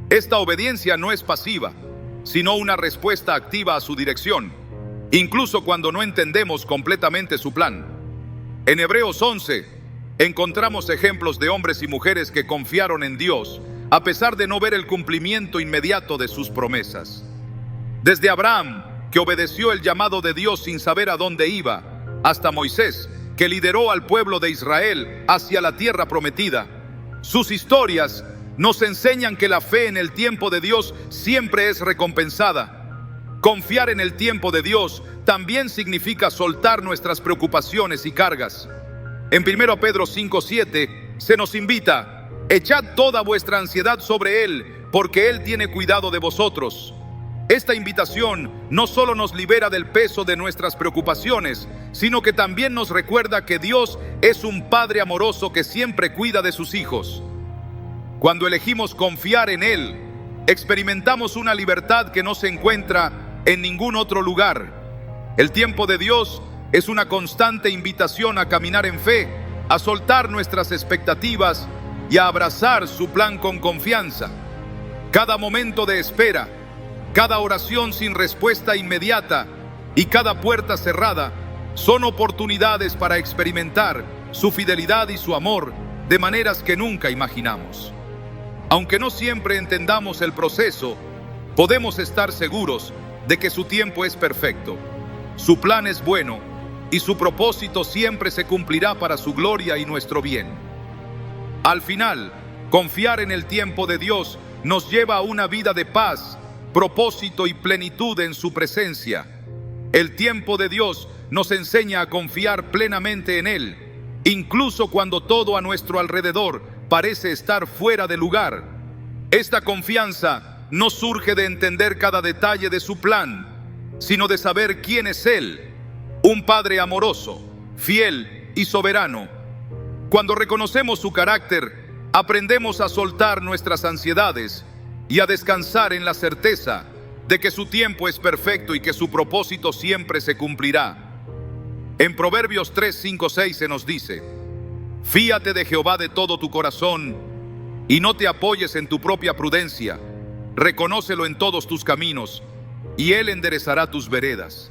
Esta obediencia no es pasiva, sino una respuesta activa a su dirección, incluso cuando no entendemos completamente su plan. En Hebreos 11 encontramos ejemplos de hombres y mujeres que confiaron en Dios a pesar de no ver el cumplimiento inmediato de sus promesas. Desde Abraham, que obedeció el llamado de Dios sin saber a dónde iba, hasta Moisés, que lideró al pueblo de Israel hacia la tierra prometida. Sus historias nos enseñan que la fe en el tiempo de Dios siempre es recompensada. Confiar en el tiempo de Dios también significa soltar nuestras preocupaciones y cargas. En 1 Pedro 5:7 se nos invita: echad toda vuestra ansiedad sobre Él, porque Él tiene cuidado de vosotros. Esta invitación no solo nos libera del peso de nuestras preocupaciones, sino que también nos recuerda que Dios es un Padre amoroso que siempre cuida de sus hijos. Cuando elegimos confiar en Él, experimentamos una libertad que no se encuentra en ningún otro lugar. El tiempo de Dios es una constante invitación a caminar en fe, a soltar nuestras expectativas y a abrazar su plan con confianza. Cada momento de espera, cada oración sin respuesta inmediata y cada puerta cerrada son oportunidades para experimentar su fidelidad y su amor de maneras que nunca imaginamos. Aunque no siempre entendamos el proceso, podemos estar seguros de que su tiempo es perfecto, su plan es bueno y su propósito siempre se cumplirá para su gloria y nuestro bien. Al final, confiar en el tiempo de Dios nos lleva a una vida de paz, propósito y plenitud en su presencia. El tiempo de Dios nos enseña a confiar plenamente en Él, incluso cuando todo a nuestro alrededor parece estar fuera de lugar. Esta confianza no surge de entender cada detalle de su plan, sino de saber quién es Él, un Padre amoroso, fiel y soberano. Cuando reconocemos su carácter, aprendemos a soltar nuestras ansiedades y a descansar en la certeza de que su tiempo es perfecto y que su propósito siempre se cumplirá. En Proverbios 3, 5, 6 se nos dice: fíate de Jehová de todo tu corazón y no te apoyes en tu propia prudencia. Reconócelo en todos tus caminos y Él enderezará tus veredas.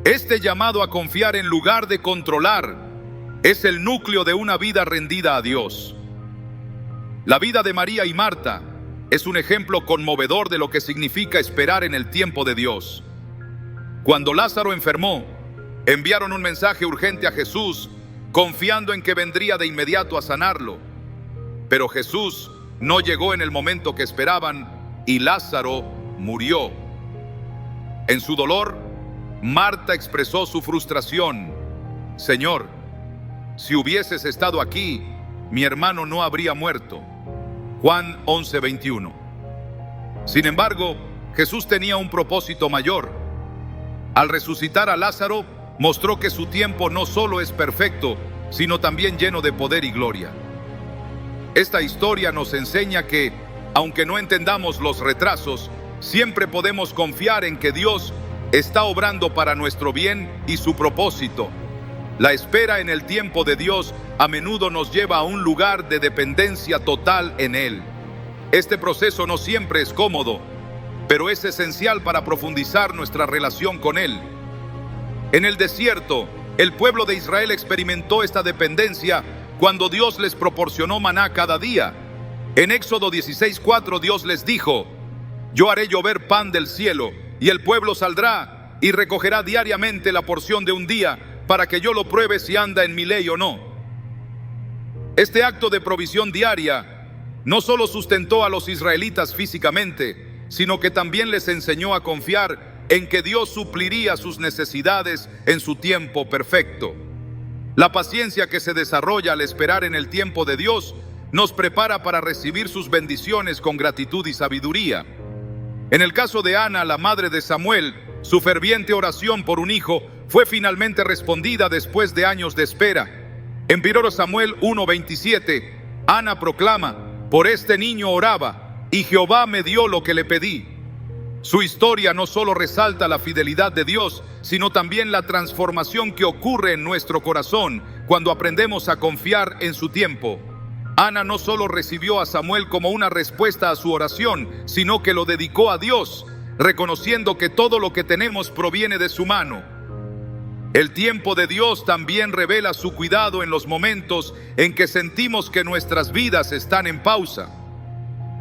Este llamado a confiar en lugar de controlar es el núcleo de una vida rendida a Dios. La vida de María y Marta es un ejemplo conmovedor de lo que significa esperar en el tiempo de Dios. Cuando Lázaro enfermó, enviaron un mensaje urgente a Jesús, confiando en que vendría de inmediato a sanarlo. Pero Jesús no llegó en el momento que esperaban y Lázaro murió. En su dolor, Marta expresó su frustración: Señor, si hubieses estado aquí, mi hermano no habría muerto. Juan 11:21. Sin embargo, Jesús tenía un propósito mayor. Al resucitar a Lázaro, mostró que su tiempo no solo es perfecto, sino también lleno de poder y gloria. Esta historia nos enseña que, aunque no entendamos los retrasos, siempre podemos confiar en que Dios está obrando para nuestro bien y su propósito. La espera en el tiempo de Dios a menudo nos lleva a un lugar de dependencia total en Él. Este proceso no siempre es cómodo, pero es esencial para profundizar nuestra relación con Él. En el desierto, el pueblo de Israel experimentó esta dependencia cuando Dios les proporcionó maná cada día. En Éxodo 16:4 Dios les dijo: yo haré llover pan del cielo, y el pueblo saldrá y recogerá diariamente la porción de un día, para que yo lo pruebe si anda en mi ley o no. Este acto de provisión diaria no solo sustentó a los israelitas físicamente, sino que también les enseñó a confiar en que Dios supliría sus necesidades en su tiempo perfecto. La paciencia que se desarrolla al esperar en el tiempo de Dios nos prepara para recibir sus bendiciones con gratitud y sabiduría. En el caso de Ana, la madre de Samuel, su ferviente oración por un hijo fue finalmente respondida después de años de espera. En 1 Samuel 1:27, Ana proclama: por este niño oraba, y Jehová me dio lo que le pedí. Su historia no solo resalta la fidelidad de Dios, sino también la transformación que ocurre en nuestro corazón cuando aprendemos a confiar en su tiempo. Ana no solo recibió a Samuel como una respuesta a su oración, sino que lo dedicó a Dios, reconociendo que todo lo que tenemos proviene de su mano. El tiempo de Dios también revela su cuidado en los momentos en que sentimos que nuestras vidas están en pausa.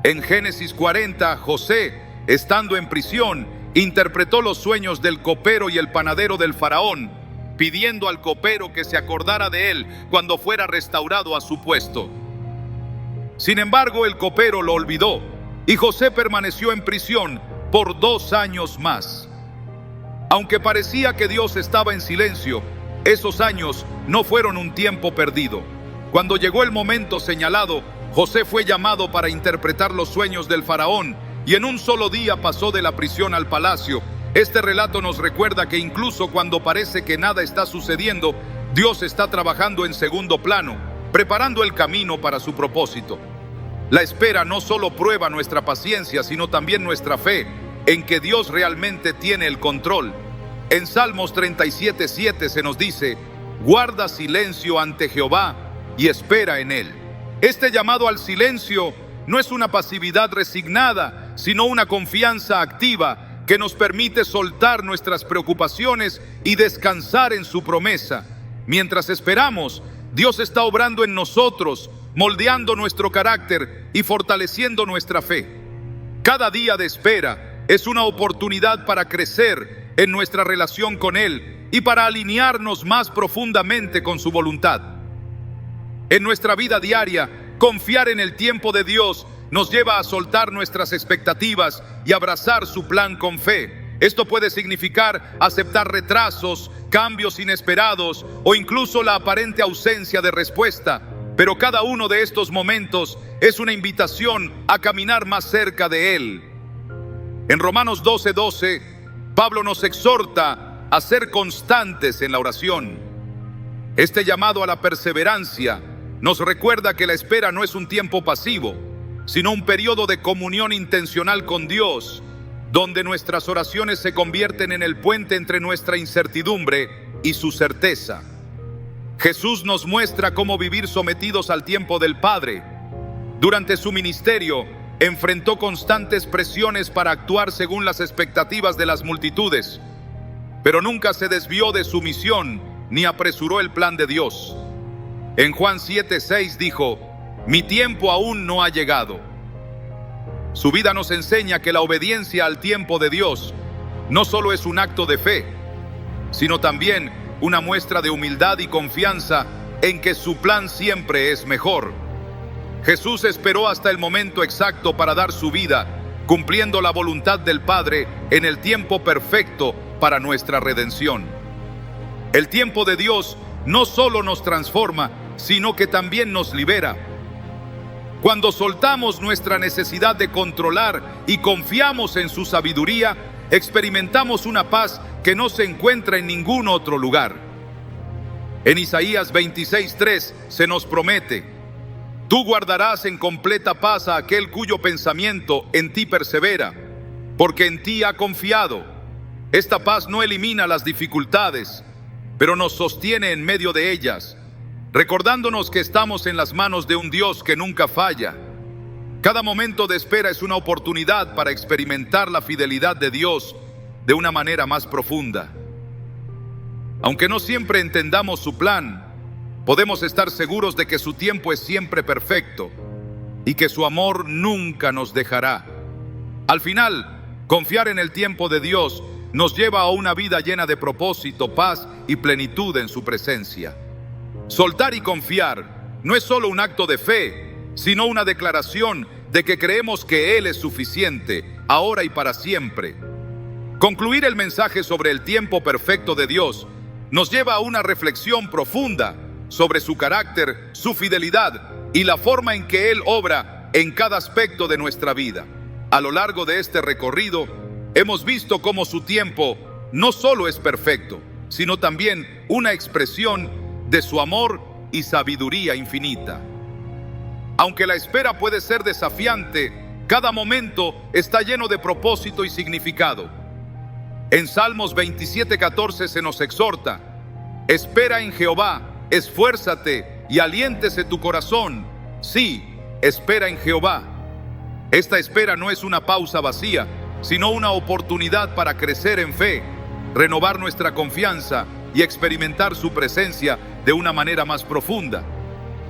En Génesis 40, José, estando en prisión, interpretó los sueños del copero y el panadero del faraón, pidiendo al copero que se acordara de él cuando fuera restaurado a su puesto. Sin embargo, el copero lo olvidó y José permaneció en prisión por 2 años más. Aunque parecía que Dios estaba en silencio, esos años no fueron un tiempo perdido. Cuando llegó el momento señalado, José fue llamado para interpretar los sueños del faraón y en un solo día pasó de la prisión al palacio. Este relato nos recuerda que incluso cuando parece que nada está sucediendo, Dios está trabajando en segundo plano, preparando el camino para su propósito. La espera no solo prueba nuestra paciencia, sino también nuestra fe en que Dios realmente tiene el control. En Salmos 37:7 se nos dice: guarda silencio ante Jehová y espera en él. Este llamado al silencio no es una pasividad resignada, sino una confianza activa que nos permite soltar nuestras preocupaciones y descansar en su promesa. Mientras esperamos, Dios está obrando en nosotros, moldeando nuestro carácter y fortaleciendo nuestra fe. Cada día de espera es una oportunidad para crecer en nuestra relación con Él y para alinearnos más profundamente con su voluntad. En nuestra vida diaria, confiar en el tiempo de Dios nos lleva a soltar nuestras expectativas y abrazar su plan con fe. Esto puede significar aceptar retrasos, cambios inesperados o incluso la aparente ausencia de respuesta. Pero cada uno de estos momentos es una invitación a caminar más cerca de Él. En Romanos 12:12, Pablo nos exhorta a ser constantes en la oración. Este llamado a la perseverancia nos recuerda que la espera no es un tiempo pasivo, sino un periodo de comunión intencional con Dios, donde nuestras oraciones se convierten en el puente entre nuestra incertidumbre y su certeza. Jesús nos muestra cómo vivir sometidos al tiempo del Padre. Durante su ministerio, enfrentó constantes presiones para actuar según las expectativas de las multitudes, pero nunca se desvió de su misión ni apresuró el plan de Dios. En Juan 7:6 dijo: mi tiempo aún no ha llegado. Su vida nos enseña que la obediencia al tiempo de Dios no solo es un acto de fe, sino también una muestra de humildad y confianza en que su plan siempre es mejor. Jesús esperó hasta el momento exacto para dar su vida, cumpliendo la voluntad del Padre en el tiempo perfecto para nuestra redención. El tiempo de Dios no solo nos transforma, sino que también nos libera. Cuando soltamos nuestra necesidad de controlar y confiamos en su sabiduría, experimentamos una paz que no se encuentra en ningún otro lugar. En Isaías 26:3 se nos promete: tú guardarás en completa paz a aquel cuyo pensamiento en ti persevera, porque en ti ha confiado. Esta paz no elimina las dificultades, pero nos sostiene en medio de ellas, recordándonos que estamos en las manos de un Dios que nunca falla. Cada momento de espera es una oportunidad para experimentar la fidelidad de Dios de una manera más profunda. Aunque no siempre entendamos su plan, podemos estar seguros de que su tiempo es siempre perfecto y que su amor nunca nos dejará. Al final, confiar en el tiempo de Dios nos lleva a una vida llena de propósito, paz y plenitud en su presencia. Soltar y confiar no es solo un acto de fe, sino una declaración de que creemos que Él es suficiente, ahora y para siempre. Concluir el mensaje sobre el tiempo perfecto de Dios nos lleva a una reflexión profunda sobre su carácter, su fidelidad y la forma en que Él obra en cada aspecto de nuestra vida. A lo largo de este recorrido, hemos visto cómo su tiempo no solo es perfecto, sino también una expresión de su amor y sabiduría infinita. Aunque la espera puede ser desafiante, cada momento está lleno de propósito y significado. En Salmos 27:14 se nos exhorta: espera en Jehová, esfuérzate y aliéntese tu corazón, Sí, espera en Jehová. Esta espera no es una pausa vacía, sino una oportunidad para crecer en fe, renovar nuestra confianza y experimentar su presencia de una manera más profunda.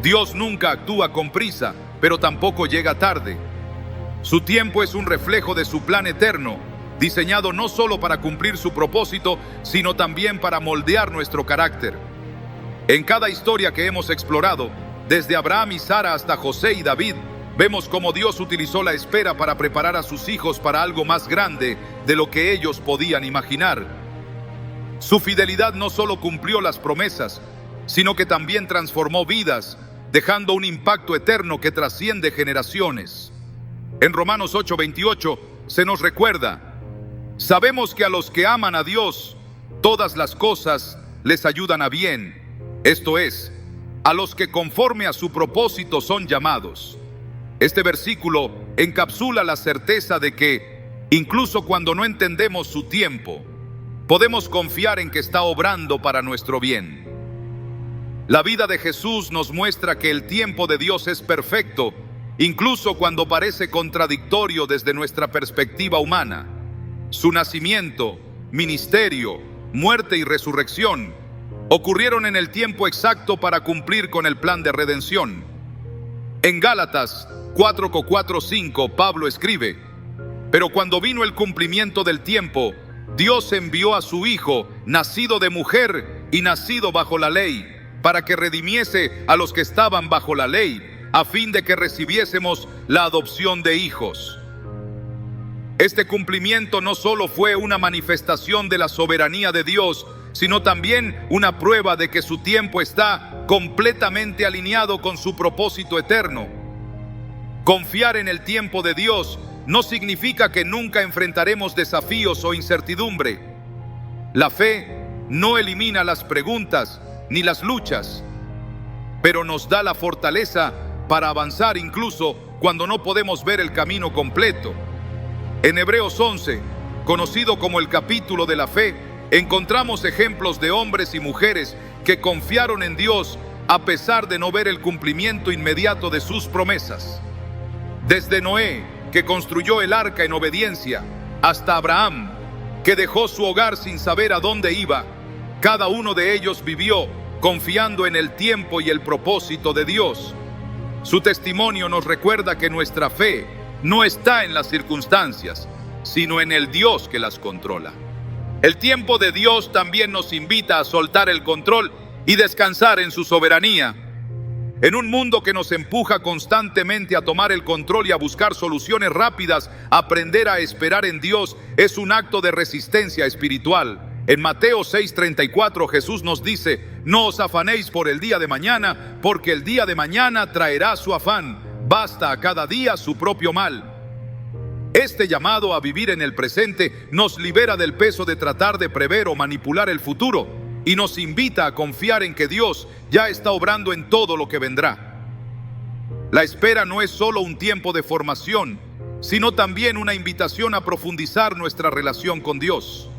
Dios nunca actúa con prisa, pero tampoco llega tarde. Su tiempo es un reflejo de su plan eterno, diseñado no solo para cumplir su propósito, sino también para moldear nuestro carácter. En cada historia que hemos explorado, desde Abraham y Sara hasta José y David, vemos cómo Dios utilizó la espera para preparar a sus hijos para algo más grande de lo que ellos podían imaginar. Su fidelidad no solo cumplió las promesas, sino que también transformó vidas, dejando un impacto eterno que trasciende generaciones. En Romanos 8:28 se nos recuerda: sabemos que a los que aman a Dios, todas las cosas les ayudan a bien, esto es, a los que conforme a su propósito son llamados. Este versículo encapsula la certeza de que, incluso cuando no entendemos su tiempo, podemos confiar en que está obrando para nuestro bien. La vida de Jesús nos muestra que el tiempo de Dios es perfecto, incluso cuando parece contradictorio desde nuestra perspectiva humana. Su nacimiento, ministerio, muerte y resurrección ocurrieron en el tiempo exacto para cumplir con el plan de redención. En Gálatas 4:4-5, Pablo escribe: pero cuando vino el cumplimiento del tiempo, Dios envió a su Hijo, nacido de mujer y nacido bajo la ley, para que redimiese a los que estaban bajo la ley, a fin de que recibiésemos la adopción de hijos. Este cumplimiento no solo fue una manifestación de la soberanía de Dios, sino también una prueba de que su tiempo está completamente alineado con su propósito eterno. Confiar en el tiempo de Dios no significa que nunca enfrentaremos desafíos o incertidumbre. La fe no elimina las preguntas ni las luchas, pero nos da la fortaleza para avanzar incluso cuando no podemos ver el camino completo. En Hebreos 11, conocido como el capítulo de la fe, encontramos ejemplos de hombres y mujeres que confiaron en Dios a pesar de no ver el cumplimiento inmediato de sus promesas. Desde Noé, que construyó el arca en obediencia, hasta Abraham, que dejó su hogar sin saber a dónde iba, cada uno de ellos vivió confiando en el tiempo y el propósito de Dios. Su testimonio nos recuerda que nuestra fe no está en las circunstancias, sino en el Dios que las controla. El tiempo de Dios también nos invita a soltar el control y descansar en su soberanía. En un mundo que nos empuja constantemente a tomar el control y a buscar soluciones rápidas, aprender a esperar en Dios es un acto de resistencia espiritual. En Mateo 6:34 Jesús nos dice: no os afanéis por el día de mañana, porque el día de mañana traerá su afán. Basta a cada día su propio mal. Este llamado a vivir en el presente nos libera del peso de tratar de prever o manipular el futuro y nos invita a confiar en que Dios ya está obrando en todo lo que vendrá. La espera no es solo un tiempo de formación, sino también una invitación a profundizar nuestra relación con Dios.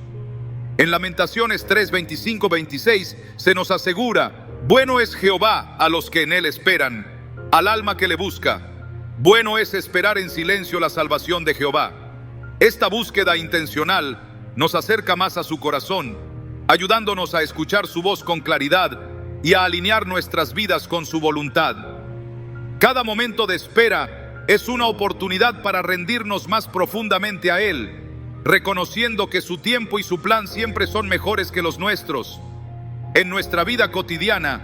En Lamentaciones 3:25-26 se nos asegura: bueno es Jehová a los que en él esperan, al alma que le busca. Bueno es esperar en silencio la salvación de Jehová. Esta búsqueda intencional nos acerca más a su corazón, ayudándonos a escuchar su voz con claridad y a alinear nuestras vidas con su voluntad. Cada momento de espera es una oportunidad para rendirnos más profundamente a Él, reconociendo que su tiempo y su plan siempre son mejores que los nuestros. En nuestra vida cotidiana,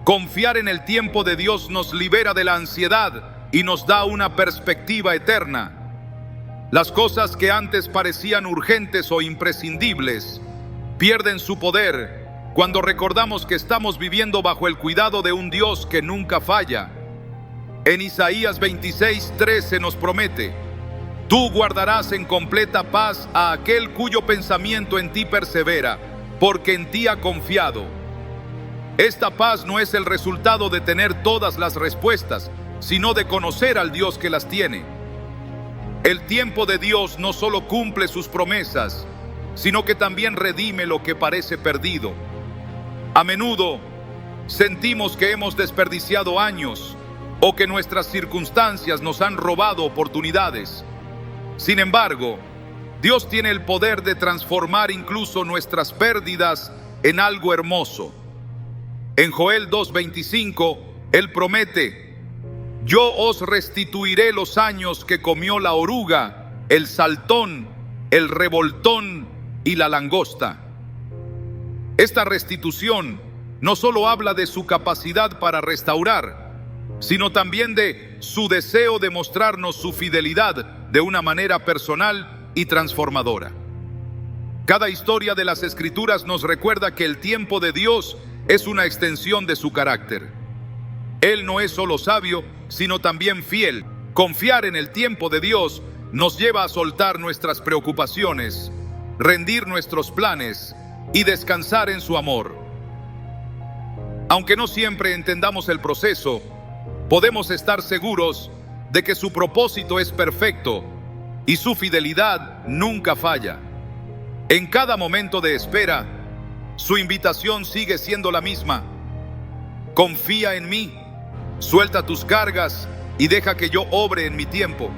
confiar en el tiempo de Dios nos libera de la ansiedad y nos da una perspectiva eterna. Las cosas que antes parecían urgentes o imprescindibles pierden su poder cuando recordamos que estamos viviendo bajo el cuidado de un Dios que nunca falla. En Isaías 26:13 nos promete: tú guardarás en completa paz a aquel cuyo pensamiento en ti persevera, porque en ti ha confiado. Esta paz no es el resultado de tener todas las respuestas, sino de conocer al Dios que las tiene. El tiempo de Dios no solo cumple sus promesas, sino que también redime lo que parece perdido. A menudo sentimos que hemos desperdiciado años, o que nuestras circunstancias nos han robado oportunidades. Sin embargo, Dios tiene el poder de transformar incluso nuestras pérdidas en algo hermoso. En Joel 2:25, Él promete: yo os restituiré los años que comió la oruga, el saltón, el revoltón y la langosta. Esta restitución no solo habla de su capacidad para restaurar, sino también de su deseo de mostrarnos su fidelidad de una manera personal y transformadora. Cada historia de las Escrituras nos recuerda que el tiempo de Dios es una extensión de su carácter. Él no es solo sabio, sino también fiel. Confiar en el tiempo de Dios nos lleva a soltar nuestras preocupaciones, rendir nuestros planes y descansar en su amor. Aunque no siempre entendamos el proceso, podemos estar seguros de que su propósito es perfecto y su fidelidad nunca falla. En cada momento de espera, su invitación sigue siendo la misma: confía en mí, suelta tus cargas y deja que yo obre en mi tiempo.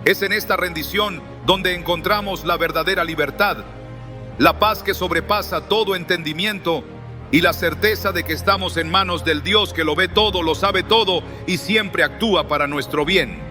Es en esta rendición donde encontramos la verdadera libertad, la paz que sobrepasa todo entendimiento y la certeza de que estamos en manos del Dios que lo ve todo, lo sabe todo y siempre actúa para nuestro bien.